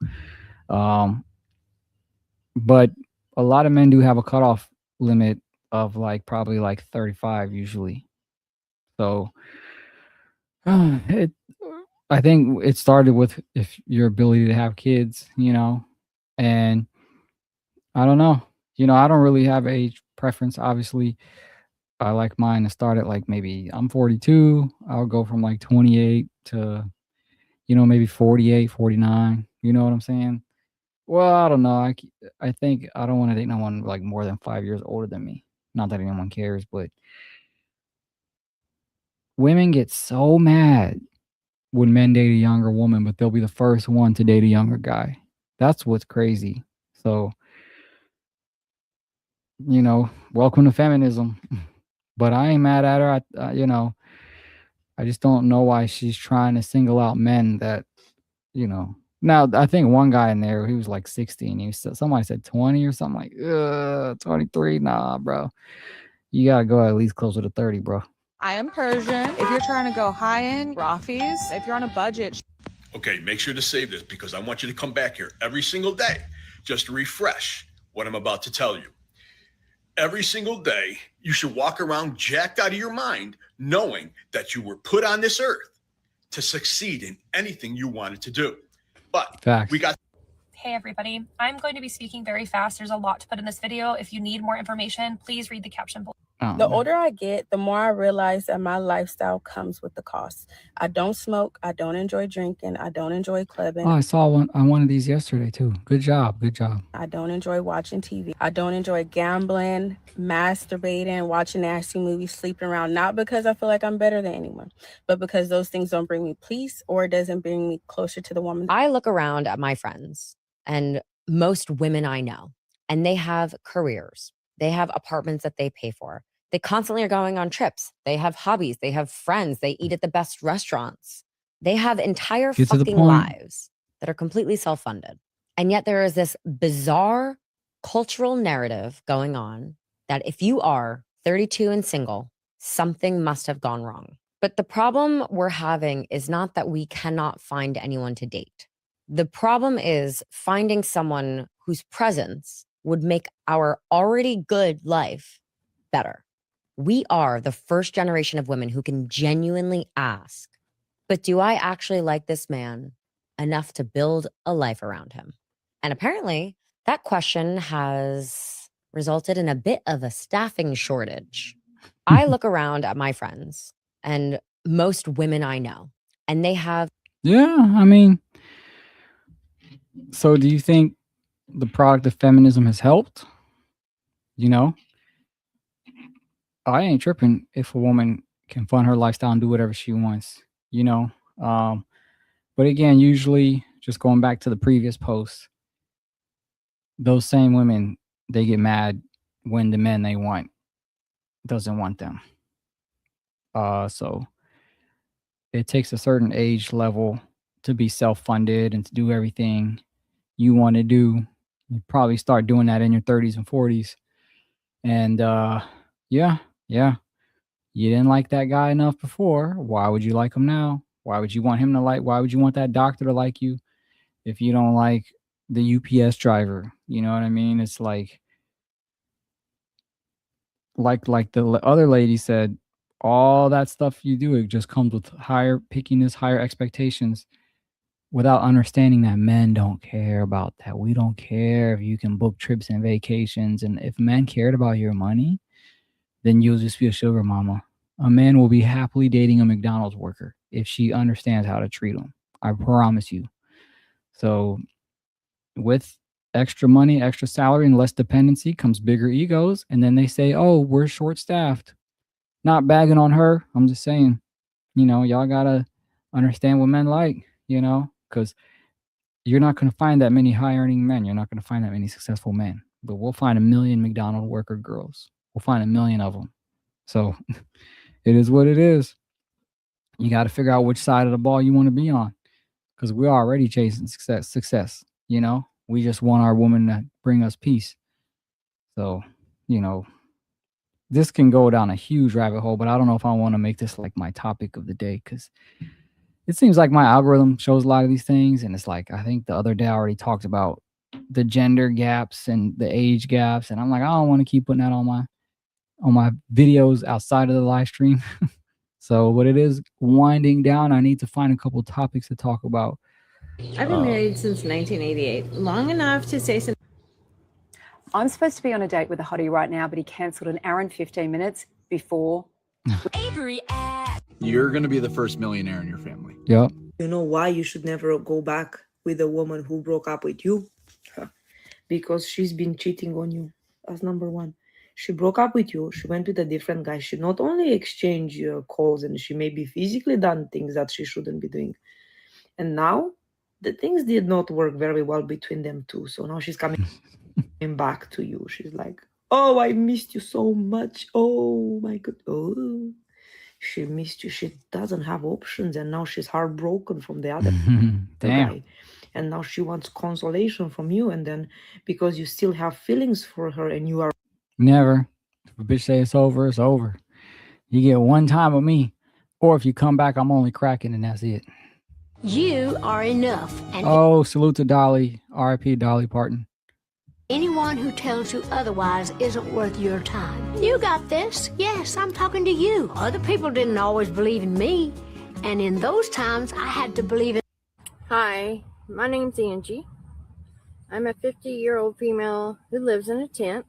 But a lot of men do have a cutoff limit of like probably like 35 usually. So I think it started with if your ability to have kids, you know, and I don't know. You know, I don't really have age preference. Obviously, I like mine to start at like maybe I'm 42. I'll go from like 28 to, you know, maybe 48, 49. You know what I'm saying? Well, I don't know. I think I don't want to date no one like more than 5 years older than me. Not that anyone cares, but women get so mad when men date a younger woman, but they'll be the first one to date a younger guy. That's what's crazy. So, you know, welcome to feminism. But I ain't mad at her. You know, I just don't know why she's trying to single out men that, you know. Now, I think one guy in there, he was like 16. Somebody said 20 or something like, 23. Nah, bro. You got to go at least closer to 30, bro. I am Persian. If you're trying to go high end, Rafis. If you're on a budget. Okay, make sure to save this because I want you to come back here every single day just to refresh what I'm about to tell you. Every single day, you should walk around jacked out of your mind, knowing that you were put on this earth to succeed in anything you wanted to do. But Facts. We got. Hey everybody, I'm going to be speaking very fast. There's a lot to put in this video. If you need more information, please read the caption below. The older I get, the more I realize that my lifestyle comes with the cost. I don't smoke. I don't enjoy drinking. I don't enjoy clubbing. Oh, I saw one on one of these yesterday too. Good job. Good job. I don't enjoy watching TV. I don't enjoy gambling, masturbating, watching nasty movies, sleeping around. Not because I feel like I'm better than anyone, but because those things don't bring me peace or it doesn't bring me closer to the woman. I look around at my friends and most women I know, and they have careers. They have apartments that they pay for. They constantly are going on trips. They have hobbies. They have friends. They eat at the best restaurants. They have entire fucking lives that are completely self-funded. And yet there is this bizarre cultural narrative going on that if you are 32 and single, something must have gone wrong. But the problem we're having is not that we cannot find anyone to date. The problem is finding someone whose presence would make our already good life better. We are the first generation of women who can genuinely ask, but do I actually like this man enough to build a life around him? And apparently that question has resulted in a bit of a staffing shortage. I look around at my friends and most women I know, and they have. Yeah, I mean, so do you think the product of feminism has helped? You know? I ain't tripping if a woman can fund her lifestyle and do whatever she wants, you know? But again, usually, just going back to the previous post, those same women, they get mad when the men they want doesn't want them. So it takes a certain age level to be self-funded and to do everything you want to do. You probably start doing that in your 30s and 40s. And yeah. You didn't like that guy enough before. Why would you like him now? Why would you want him to like? Why would you want that doctor to like you if you don't like the UPS driver? You know what I mean? It's like the other lady said, all that stuff you do, it just comes with higher pickiness, higher expectations, without understanding that men don't care about that. We don't care if you can book trips and vacations. And if men cared about your money, then you'll just be a sugar mama. A man will be happily dating a McDonald's worker if she understands how to treat him. I promise you. So with extra money, extra salary, and less dependency comes bigger egos. And then they say, oh, we're short staffed. Not bagging on her. I'm just saying, y'all got to understand what men like, because you're not going to find that many high earning men. You're not going to find that many successful men. But we'll find a million McDonald's worker girls. We'll find a million of them. So it is what it is. You got to figure out which side of the ball you want to be on, because we're already chasing success. We just want our woman to bring us peace. So, this can go down a huge rabbit hole, but I don't know if I want to make this like my topic of the day, because it seems like my algorithm shows a lot of these things. And it's like, I think the other day I already talked about the gender gaps and the age gaps. And I'm like, I don't want to keep putting that on my videos outside of the live stream. So, but it is winding down. I need to find a couple topics to talk about. I've been married since 1988, long enough to say some. I'm supposed to be on a date with a hottie right now, but he cancelled an hour and 15 minutes before. You're going to be the first millionaire in your family. Yep. You know why you should never go back with a woman who broke up with you? Because she's been cheating on you. That's number one. She broke up with you. She went with a different guy. She not only exchanged calls, and she maybe physically done things that she shouldn't be doing. And now the things did not work very well between them two. So now she's coming back to you. She's like, oh, I missed you so much. Oh my God. Oh, she missed you. She doesn't have options. And now she's heartbroken from the other guy. And now she wants consolation from you. And then because you still have feelings for her and you are. Never. If a bitch say it's over, it's over. You get one time with me. Or if you come back, I'm only cracking and that's it. You are enough. And oh, salute to Dolly. R.I.P. Dolly Parton. anyone who tells you otherwise isn't worth your time. You got this. Yes, I'm talking to you. Other people didn't always believe in me. And in those times, I had to believe in. Hi, my name's Angie. I'm a 50-year-old female who lives in a tent.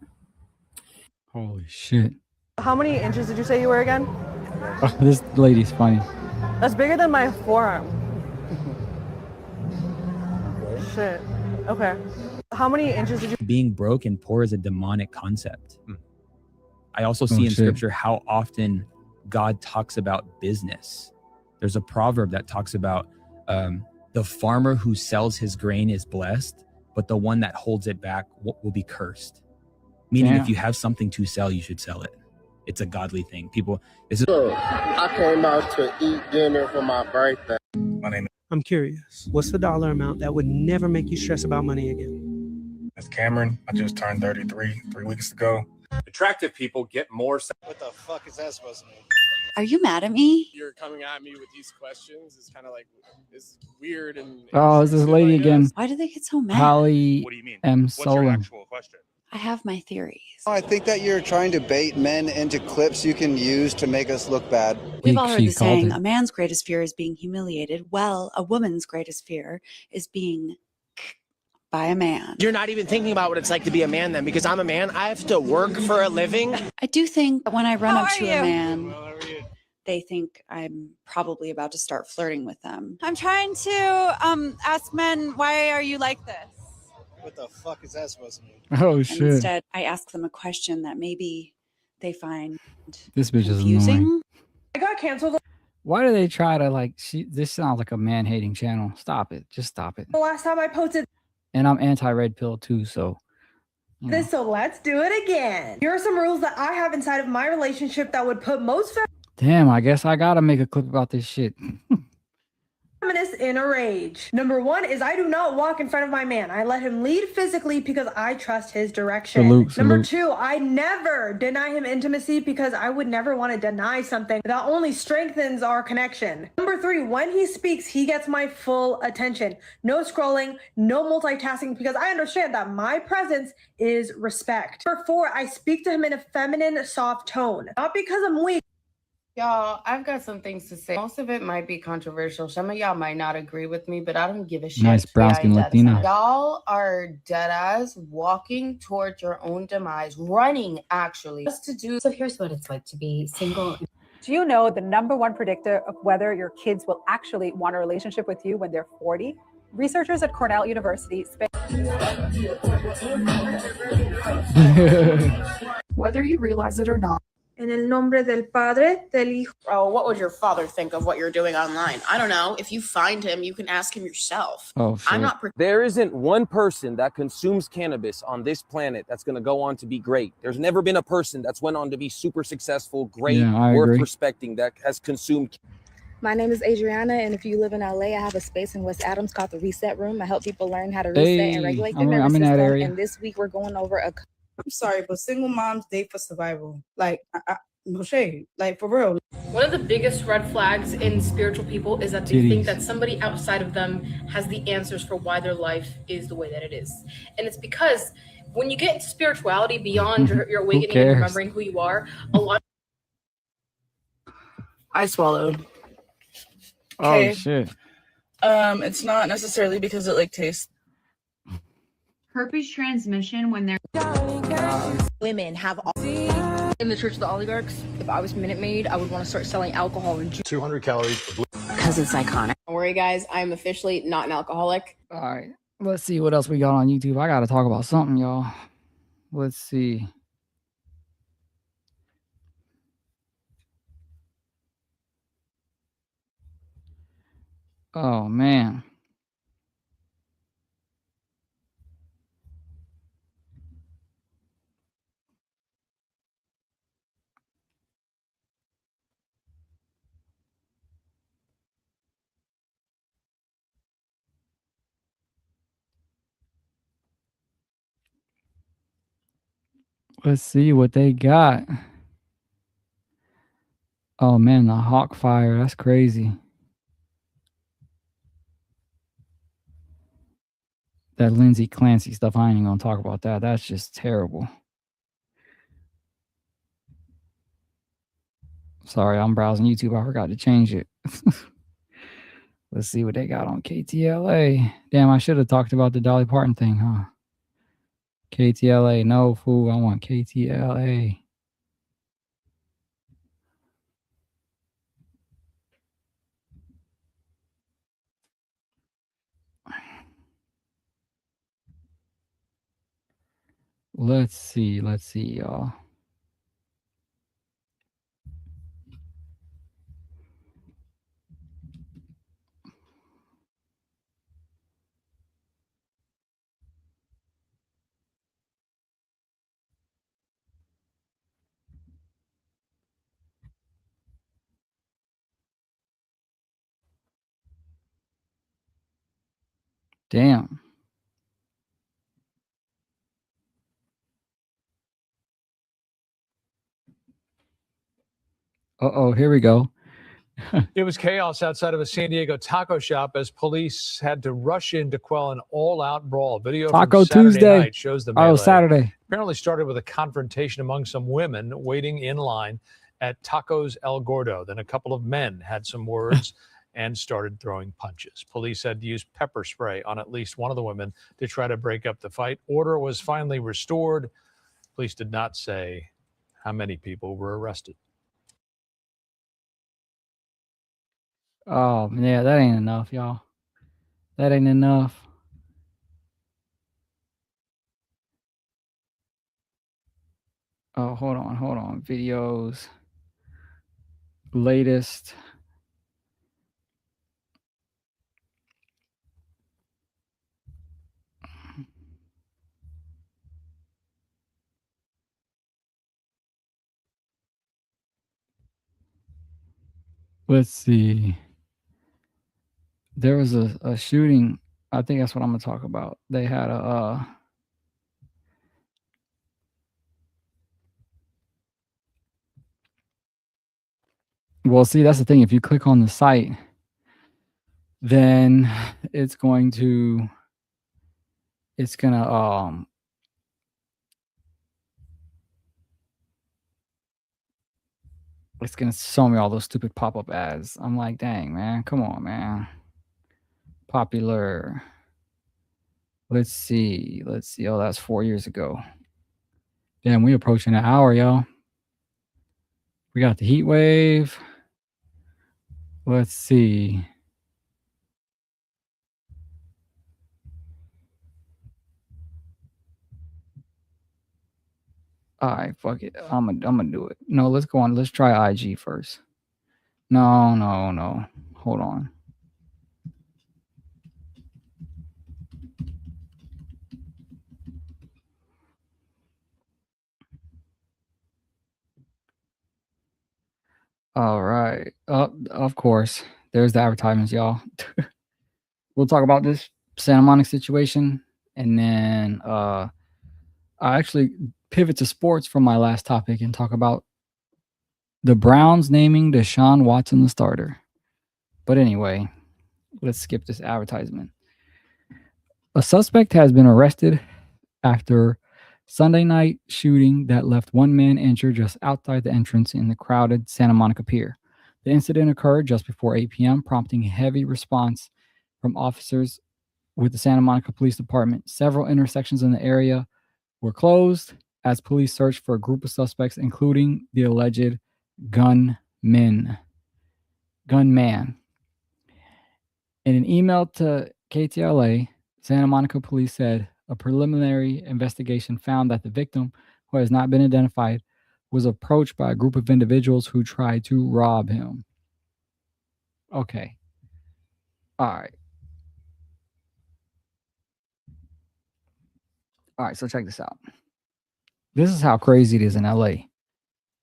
Holy shit. How many inches did you say you were again? Oh, this lady's funny. That's bigger than my forearm. Shit. Okay. How many inches did you? Being broke and poor is a demonic concept. I also see in scripture how often God talks about business. There's a proverb that talks about the farmer who sells his grain is blessed, but the one that holds it back will be cursed. Meaning if you have something to sell, you should sell it. It's a godly thing. People, this is. I came out to eat dinner for my birthday. My name I'm curious. What's the dollar amount that would never make you stress about money again? is Cameron. I just turned 33 3 weeks ago. Attractive people get more. What the fuck is that supposed to mean? Are you mad at me? You're coming at me with these questions. It's kind of like, it's weird and. Oh, it's this lady again. Why do they get so mad? Holly What do you mean? M. What's your Solon. actual question? I have my theories. I think that you're trying to bait men into clips you can use to make us look bad. We've all heard the saying, a man's greatest fear is being humiliated. Well, a woman's greatest fear is being by a man. You're not even thinking about what it's like to be a man then, because I'm a man. I have to work for a living. I do think that when I run up to a man, they think I'm probably about to start flirting with them. I'm trying to ask men, why are you like this? What the fuck is that supposed to mean? Oh, And shit. instead, I ask them a question that maybe they find This bitch is confusing. annoying. I got canceled Why do they try to like, this sounds like a man-hating channel. Stop it. Just stop it. the last time I posted And I'm anti-red pill too, so. this, so let's do it again. Here are some rules that I have inside of my relationship that would put most Damn, I guess I gotta make a clip about this shit. feminists in a rage. Number one is I do not walk in front of my man. I let him lead physically because I trust his direction. Salute, Number salute. two, I never deny him intimacy because I would never want to deny something that only strengthens our connection. Number three, when he speaks, he gets my full attention. No scrolling, no multitasking, because I understand that my presence is respect. Number four, I speak to him in a feminine, soft tone. Not because I'm weak. Y'all, I've got some things to say. Most of it might be controversial. Some of y'all might not agree with me, but I don't give a shit. Nice brown-skinned Latina. Y'all are dead ass walking towards your own demise, running actually, just to do. So here's what it's like to be single. Do you know the #1 predictor of whether your kids will actually want a relationship with you when they're 40? Researchers at Cornell University Whether you realize it or not. En el nombre del Padre, del Hijo. Oh, what would your father think of what you're doing online? I don't know. If you find him, you can ask him yourself. Oh, shit. I'm not. There isn't one person that consumes cannabis on this planet that's going to go on to be great. There's never been a person that's went on to be super successful, great, worth agree. respecting, that has consumed. My name is Adriana, and if you live in LA, I have a space in West Adams called the Reset Room. I help people learn how to reset and regulate their nervous I'm in that system. area. And this week we're going over a. I'm sorry, but single moms date for survival. Like, no shade. Like, for real. One of the biggest red flags in spiritual people is that they think that somebody outside of them has the answers for why their life is the way that it is. And it's because when you get into spirituality beyond your awakening and remembering who you are, a lot. I swallowed. Oh, shit. It's not necessarily because it like tastes. Herpes transmission when they're Women have. In the Church of the Oligarchs, if I was Minute Maid, I would want to start selling alcohol and juice. 200 calories. Because it's iconic. Don't worry, guys. I'm officially not an alcoholic. All right. Let's see what else we got on YouTube. I got to talk about something, y'all. Let's see. Oh, man. Let's see what they got. Oh, man, the Hawk fire. That's crazy. That Lindsay Clancy stuff, I ain't even gonna talk about that. That's just terrible. Sorry, I'm browsing YouTube. I forgot to change it. Let's see what they got on KTLA. Damn, I should have talked about the Dolly Parton thing, huh? KTLA, no, fool. I want KTLA. Let's see, y'all. Damn. Uh-oh, here we go. It was chaos outside of a San Diego taco shop as police had to rush in to quell an all-out brawl. Video Taco from Saturday Tuesday. night shows the melee. Oh, Saturday. Apparently started with a confrontation among some women waiting in line at Tacos El Gordo. Then a couple of men had some words and started throwing punches. Police had to use pepper spray on at least one of the women to try to break up the fight. Order was finally restored. Police did not say how many people were arrested. Oh, yeah, that ain't enough, y'all. That ain't enough. Oh, hold on. Videos. Latest. Let's see. There was a shooting. I think that's what I'm gonna talk about. They had a well, see, that's the thing. If you click on the site, then it's gonna it's gonna show me all those stupid pop-up ads. I'm like, dang, man, come on, man. Popular. Let's see. Oh, that's 4 years ago. Damn, we approaching an hour, y'all. We got the heat wave. Let's see. All right, fuck it. I'm gonna do it. No, let's go on. Let's try IG first. No. Hold on. All right. Of course. There's the advertisements, y'all. We'll talk about this Santa Monica situation, and then I actually pivot to sports from my last topic and talk about the Browns naming Deshaun Watson the starter. But anyway, let's skip this advertisement. A suspect has been arrested after Sunday night shooting that left one man injured just outside the entrance in the crowded Santa Monica Pier. The incident occurred just before 8 p.m., prompting a heavy response from officers with the Santa Monica Police Department. Several intersections in the area were closed as police searched for a group of suspects, including the alleged gunman. In an email to KTLA, Santa Monica police said a preliminary investigation found that the victim, who has not been identified, was approached by a group of individuals who tried to rob him. Okay. All right. All right, so check this out. This is how crazy it is in LA.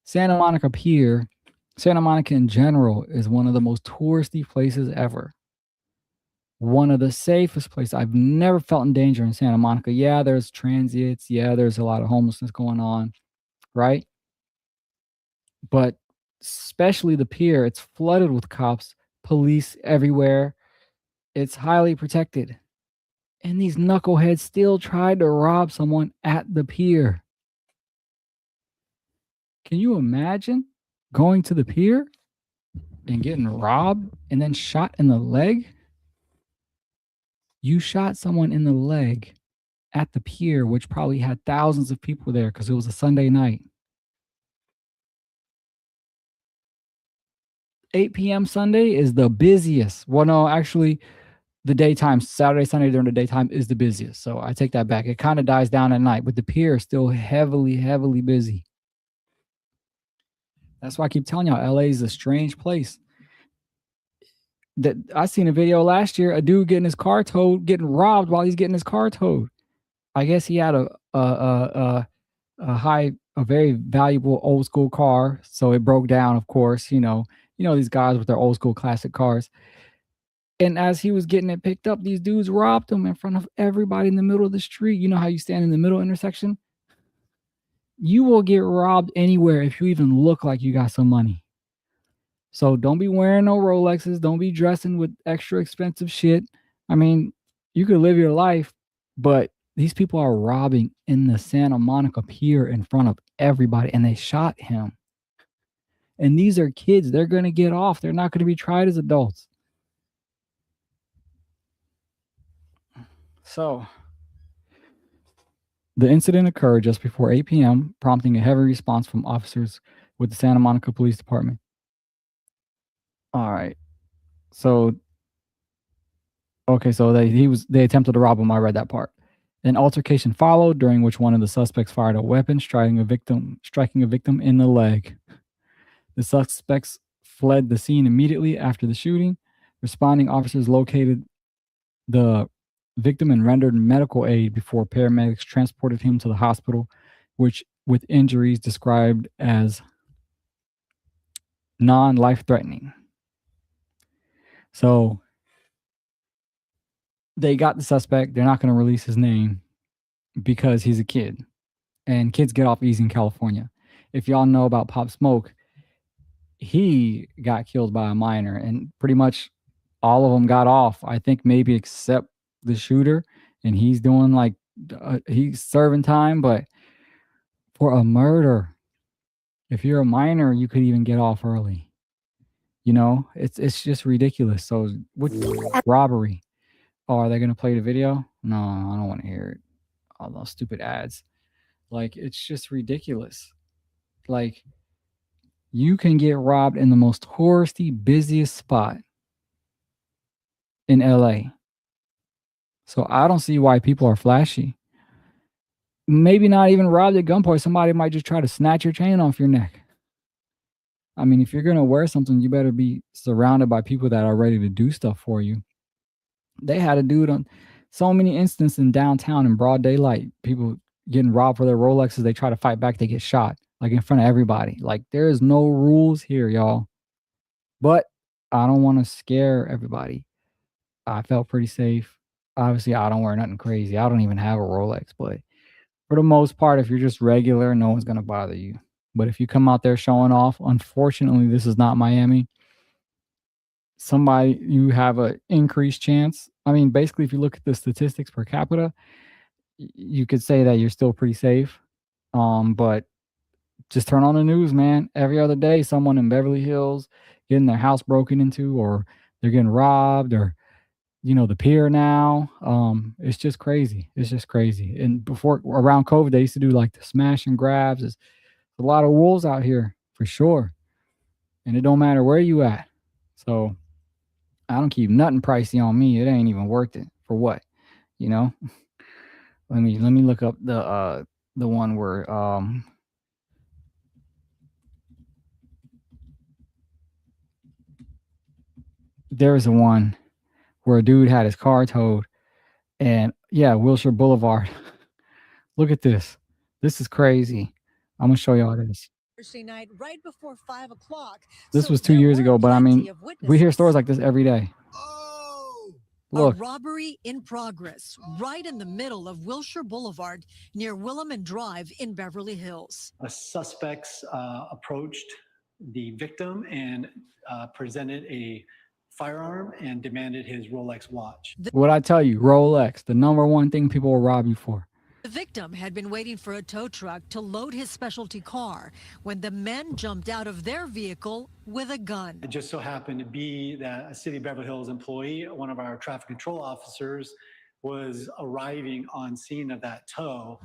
Santa Monica Pier, Santa Monica in general, is one of the most touristy places ever. One of the safest places. I've never felt in danger in Santa Monica. Yeah, there's transients. Yeah, there's a lot of homelessness going on, right? But especially the pier, it's flooded with cops, police everywhere. It's highly protected. And these knuckleheads still tried to rob someone at the pier. Can you imagine going to the pier and getting robbed and then shot in the leg? You shot someone in the leg at the pier, which probably had thousands of people there because it was a Sunday night. 8 p.m. Sunday is the busiest. Well, no, actually, the daytime, Saturday, Sunday during the daytime is the busiest. So I take that back. It kind of dies down at night, but the pier is still heavily busy. That's why I keep telling y'all, LA is a strange place. That I seen a video last year, a dude getting his car towed, getting robbed while he's getting his car towed. I guess he had a very valuable old school car, so it broke down. Of course, you know these guys with their old school classic cars. And as he was getting it picked up, these dudes robbed him in front of everybody in the middle of the street. You know how you stand in the middle intersection? You will get robbed anywhere if you even look like you got some money. So don't be wearing no Rolexes. Don't be dressing with extra expensive shit. I mean, you could live your life, but these people are robbing in the Santa Monica Pier in front of everybody, and they shot him. And these are kids. They're going to get off. They're not going to be tried as adults. So the incident occurred just before 8 p.m., prompting a heavy response from officers with the Santa Monica Police Department. All right. So, okay, so they attempted to rob him. I read that part. An altercation followed, during which one of the suspects fired a weapon, striking a victim in the leg. The suspects fled the scene immediately after the shooting. Responding officers located the victim and rendered medical aid before paramedics transported him to the hospital, which with injuries described as non-life-threatening. So they got the suspect. They're not going to release his name because he's a kid, and kids get off easy in California. If y'all know about Pop Smoke, he got killed by a minor, and pretty much all of them got off, I think, maybe except the shooter, and he's doing like he's serving time. But for a murder, if you're a minor, you could even get off early. You know, it's just ridiculous. So with robbery, are they gonna play the video? No, I don't want to hear it. All those stupid ads. Like, it's just ridiculous. Like, You can get robbed in the most touristy, busiest spot in LA. So I don't see why people are flashy. Maybe not even robbed at gunpoint. Somebody might just try to snatch your chain off your neck. I mean, if you're going to wear something, you better be surrounded by people that are ready to do stuff for you. They had a dude on so many instances in downtown in broad daylight, people getting robbed for their Rolexes. They try to fight back, they get shot, like in front of everybody. Like, there is no rules here, y'all. But I don't want to scare everybody. I felt pretty safe. Obviously, I don't wear nothing crazy. I don't even have a Rolex, but for the most part, if you're just regular, no one's going to bother you. But if you come out there showing off, unfortunately, this is not Miami. You have an increased chance. I mean, basically, if you look at the statistics per capita, you could say that you're still pretty safe. But just turn on the news, man. Every other day, someone in Beverly Hills getting their house broken into, or they're getting robbed, or the pier now. It's just crazy. It's just crazy. And before, around COVID, they used to do like the smash and grabs. There's a lot of wolves out here for sure. And it don't matter where you at. So I don't keep nothing pricey on me. It ain't even worth it. For what? Let me look up the one where there was a one where a dude had his car towed, and Wilshire Boulevard. Look at this. This is crazy. I'm gonna show y'all this. Thursday night, right before 5 o'clock. This was 2 years ago, but I mean, we hear stories like this every day. Look. A robbery in progress right in the middle of Wilshire Boulevard near Willamette Drive in Beverly Hills. Suspects approached the victim and presented a firearm and demanded his Rolex watch. What I tell you, Rolex, the number one thing people will rob you for. The victim had been waiting for a tow truck to load his specialty car when the men jumped out of their vehicle with a gun. It just so happened to be that a City of Beverly Hills employee, one of our traffic control officers, was arriving on scene of that tow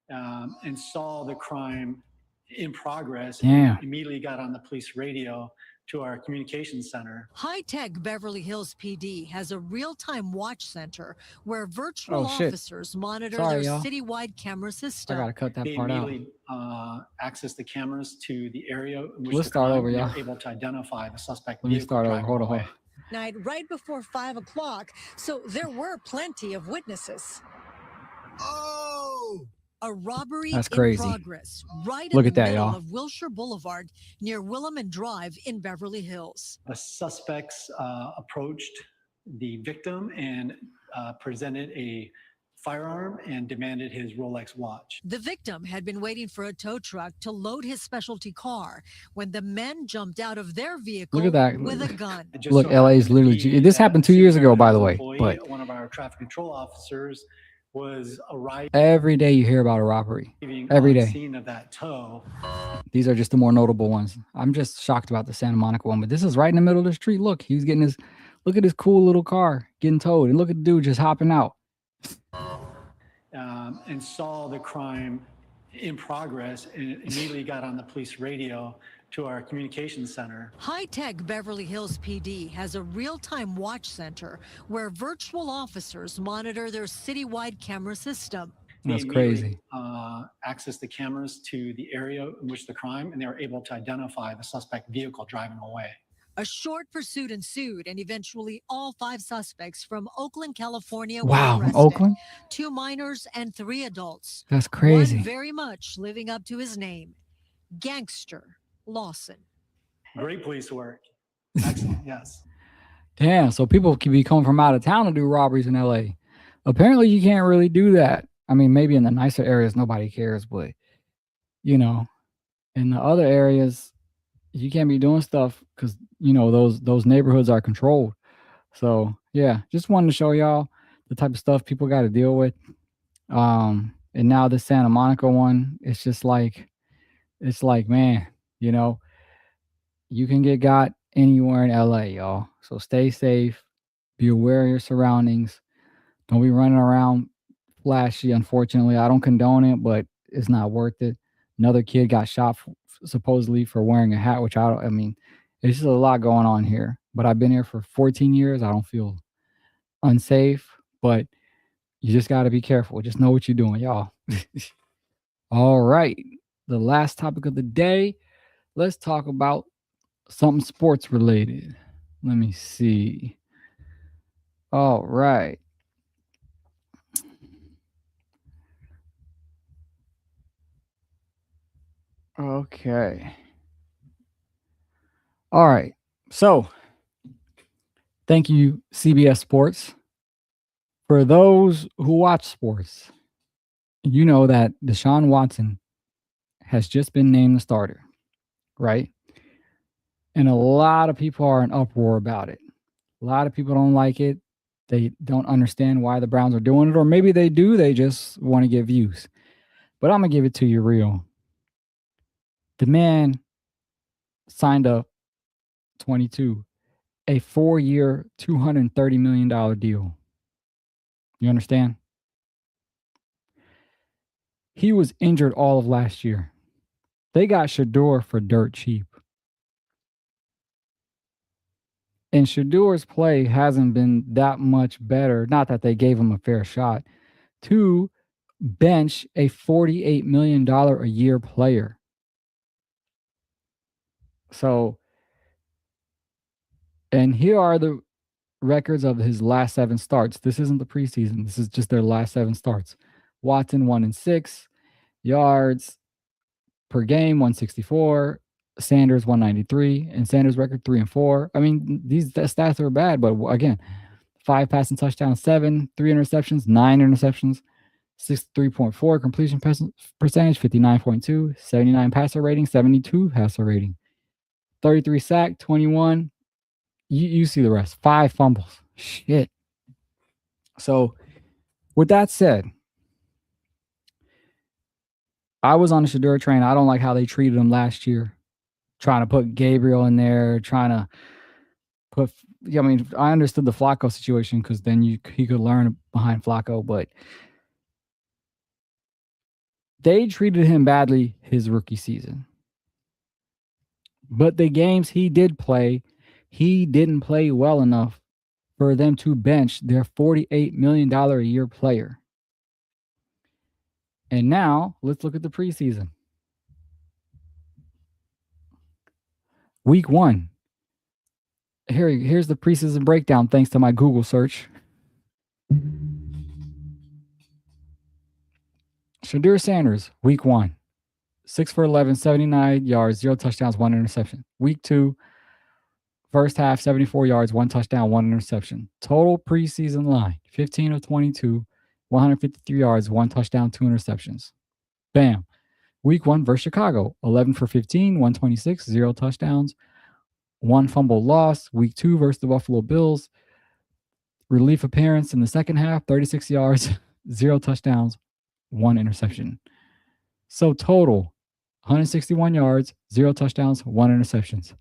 and saw the crime in progress. Yeah. And immediately got on the police radio to our communications center. High-tech Beverly Hills PD has a real-time watch center where virtual officers monitor their citywide camera system. I gotta cut that part out. They immediately access the cameras to the area in which Let's start over, they're y'all. able to identify the suspect. Let me start over. Hold on. Night right before 5 o'clock, so there were plenty of witnesses. A robbery That's crazy. in progress right Look in at the that, middle y'all. of Wilshire Boulevard near Willamette Drive in Beverly Hills. The suspects approached the victim and presented a firearm and demanded his Rolex watch. The victim had been waiting for a tow truck to load his specialty car when the men jumped out of their vehicle Look at that. with a gun. Look, LA is literally. This happened 2 years ago, by the way. But One of our traffic control officers was arriving every day you hear about a robbery. Every on day. scene of that tow. These are just the more notable ones. I'm just shocked about the Santa Monica one, but this is right in the middle of the street. Look, he's getting look at his cool little car getting towed, and look at the dude just hopping out. And saw the crime in progress and immediately got on the police radio to our communications center. High-tech Beverly Hills PD has a real-time watch center where virtual officers monitor their citywide camera system. That's They crazy. immediately, access the cameras to the area in which the crime, and they were able to identify the suspect vehicle driving away. A short pursuit ensued, and eventually all 5 suspects from Oakland, California Wow, were arrested. Oakland? 2 minors and 3 adults. That's crazy. One very much living up to his name, Gangster Lawson. Great police work. Excellent, yes. Damn, so people can be coming from out of town to do robberies in LA. Apparently, you can't really do that. I mean, maybe in the nicer areas, nobody cares, but in the other areas, you can't be doing stuff because those neighborhoods are controlled. So yeah, just wanted to show y'all the type of stuff people got to deal with. And now the Santa Monica one, it's like, man, you can get got anywhere in LA, y'all. So stay safe, be aware of your surroundings. Don't be running around flashy. Unfortunately, I don't condone it, but it's not worth it. Another kid got shot supposedly for wearing a hat, which I mean, it's just a lot going on here. But I've been here for 14 years. I don't feel unsafe, but you just got to be careful. Just know what you're doing, y'all. All right. The last topic of the day. Let's talk about something sports related. Let me see. All right. Okay. All right. So, thank you, CBS Sports. For those who watch sports, you know that Deshaun Watson has just been named the starter, right? And a lot of people are in uproar about it. A lot of people don't like it. They don't understand why the Browns are doing it, or maybe they do. They just want to get views. But I'm going to give it to you real. The man signed up 22, a 4-year, $230 million deal. You understand? He was injured all of last year. They got Shador for dirt cheap. And Shador's play hasn't been that much better. Not that they gave him a fair shot to bench a $48 million a year player. So, and here are the records of his last 7 starts. This isn't the preseason. This is just their last 7 starts. Watson 1-6, yards per game 164, Sanders 193, and Sanders record 3-4. I mean, these stats are bad, but again, 5 passing touchdowns, 7, 3 interceptions, 9 interceptions, 63.4 completion percentage, 59.2, 79 passer rating, 72 passer rating, 33 sack, 21. You see the rest. 5 fumbles. Shit. So, with that said, I was on the Shador train. I don't like how they treated him last year. Trying to put Gabriel in there, trying to put. I mean, I understood the Flacco situation because then he could learn behind Flacco, but they treated him badly his rookie season. But the games he did play, he didn't play well enough for them to bench their $48 million a year player. And now let's look at the preseason. Week 1. Here's the preseason breakdown thanks to my Google search. Shador Sanders, week 1. 6 for 11, 79 yards, 0 touchdowns, 1 interception. Week 2, first half, 74 yards, 1 touchdown, 1 interception. Total preseason line, 15 of 22, 153 yards, 1 touchdown, 2 interceptions. Bam. Week 1 versus Chicago, 11 for 15, 126, 0 touchdowns, 1 fumble loss. Week 2 versus the Buffalo Bills, relief appearance in the second half, 36 yards, 0 touchdowns, 1 interception. So total, 161 yards, 0 touchdowns, 1 interceptions.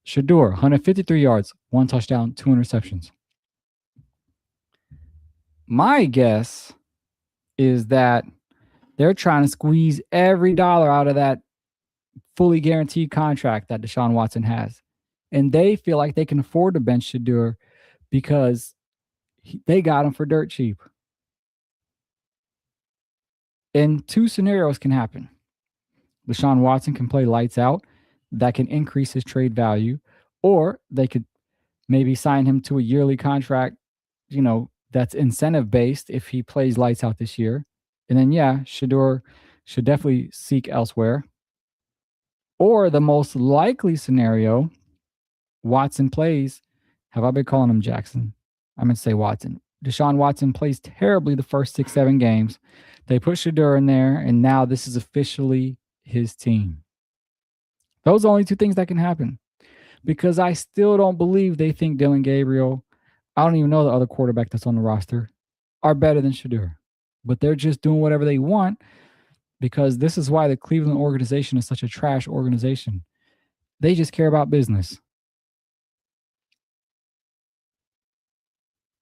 Shador, 153 yards, 1 touchdown, 2 interceptions. My guess is that they're trying to squeeze every dollar out of that fully guaranteed contract that Deshaun Watson has. And they feel like they can afford to bench Shador because they got him for dirt cheap. And 2 scenarios can happen. Deshaun Watson can play lights out. That can increase his trade value. Or they could maybe sign him to a yearly contract, that's incentive-based if he plays lights out this year. And then, yeah, Shador should definitely seek elsewhere. Or the most likely scenario, Watson plays. Have I been calling him Jackson? I'm going to say Watson. Deshaun Watson plays terribly the first 6-7 games. They put Shador in there, and now this is officially his team. Those are only 2 things that can happen. Because I still don't believe they think Dylan Gabriel, I don't even know the other quarterback that's on the roster, are better than Shador. But they're just doing whatever they want because this is why the Cleveland organization is such a trash organization. They just care about business.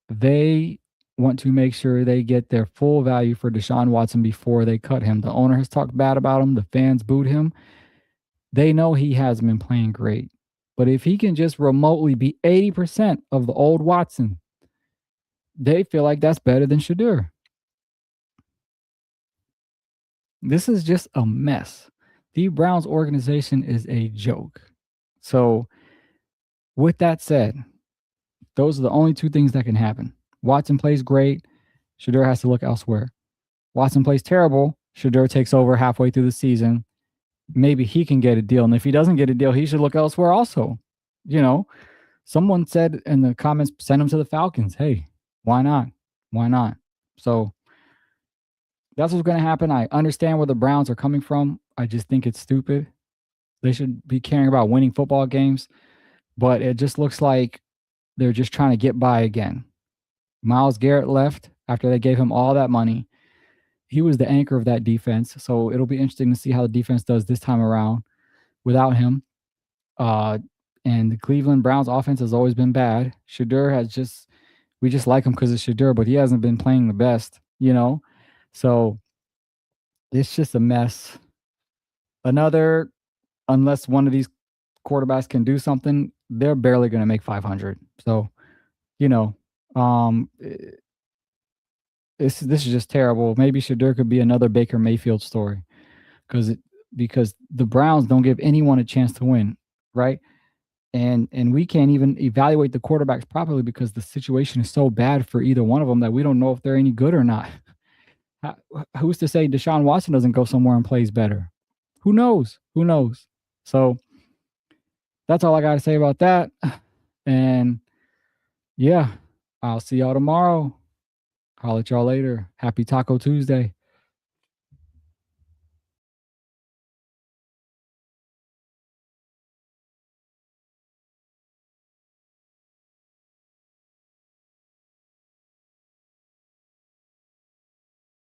They want to make sure they get their full value for Deshaun Watson before they cut him. The owner has talked bad about him. The fans booed him. They know he hasn't been playing great. But if he can just remotely be 80% of the old Watson, they feel like that's better than Shadur. This is just a mess. The Browns organization is a joke. So with that said, those are the only two things that can happen. Watson plays great. Shadur has to look elsewhere. Watson plays terrible. Shadur takes over halfway through the season. Maybe he can get a deal. And if he doesn't get a deal, he should look elsewhere also. You know, someone said in the comments, send him to the Falcons. Hey, why not? Why not? So that's what's going to happen. I understand where the Browns are coming from. I just think it's stupid. They should be caring about winning football games. But it just looks like they're just trying to get by again. Myles Garrett left after they gave him all that money. He was the anchor of that defense. So it'll be interesting to see how the defense does this time around without him. And the Cleveland Browns offense has always been bad. Shadur we just like him because it's Shadur, but he hasn't been playing the best, you know? So it's just a mess. Unless one of these quarterbacks can do something, they're barely going to make 500. So, you know, this is just terrible. Maybe Shadur could be another Baker Mayfield story because the Browns don't give anyone a chance to win, right? And we can't even evaluate the quarterbacks properly because the situation is so bad for either one of them that we don't know if they're any good or not. Who's to say Deshaun Watson doesn't go somewhere and plays better? Who knows? Who knows? So that's all I got to say about that. And yeah, I'll see y'all tomorrow. I'll let y'all later. Happy Taco Tuesday.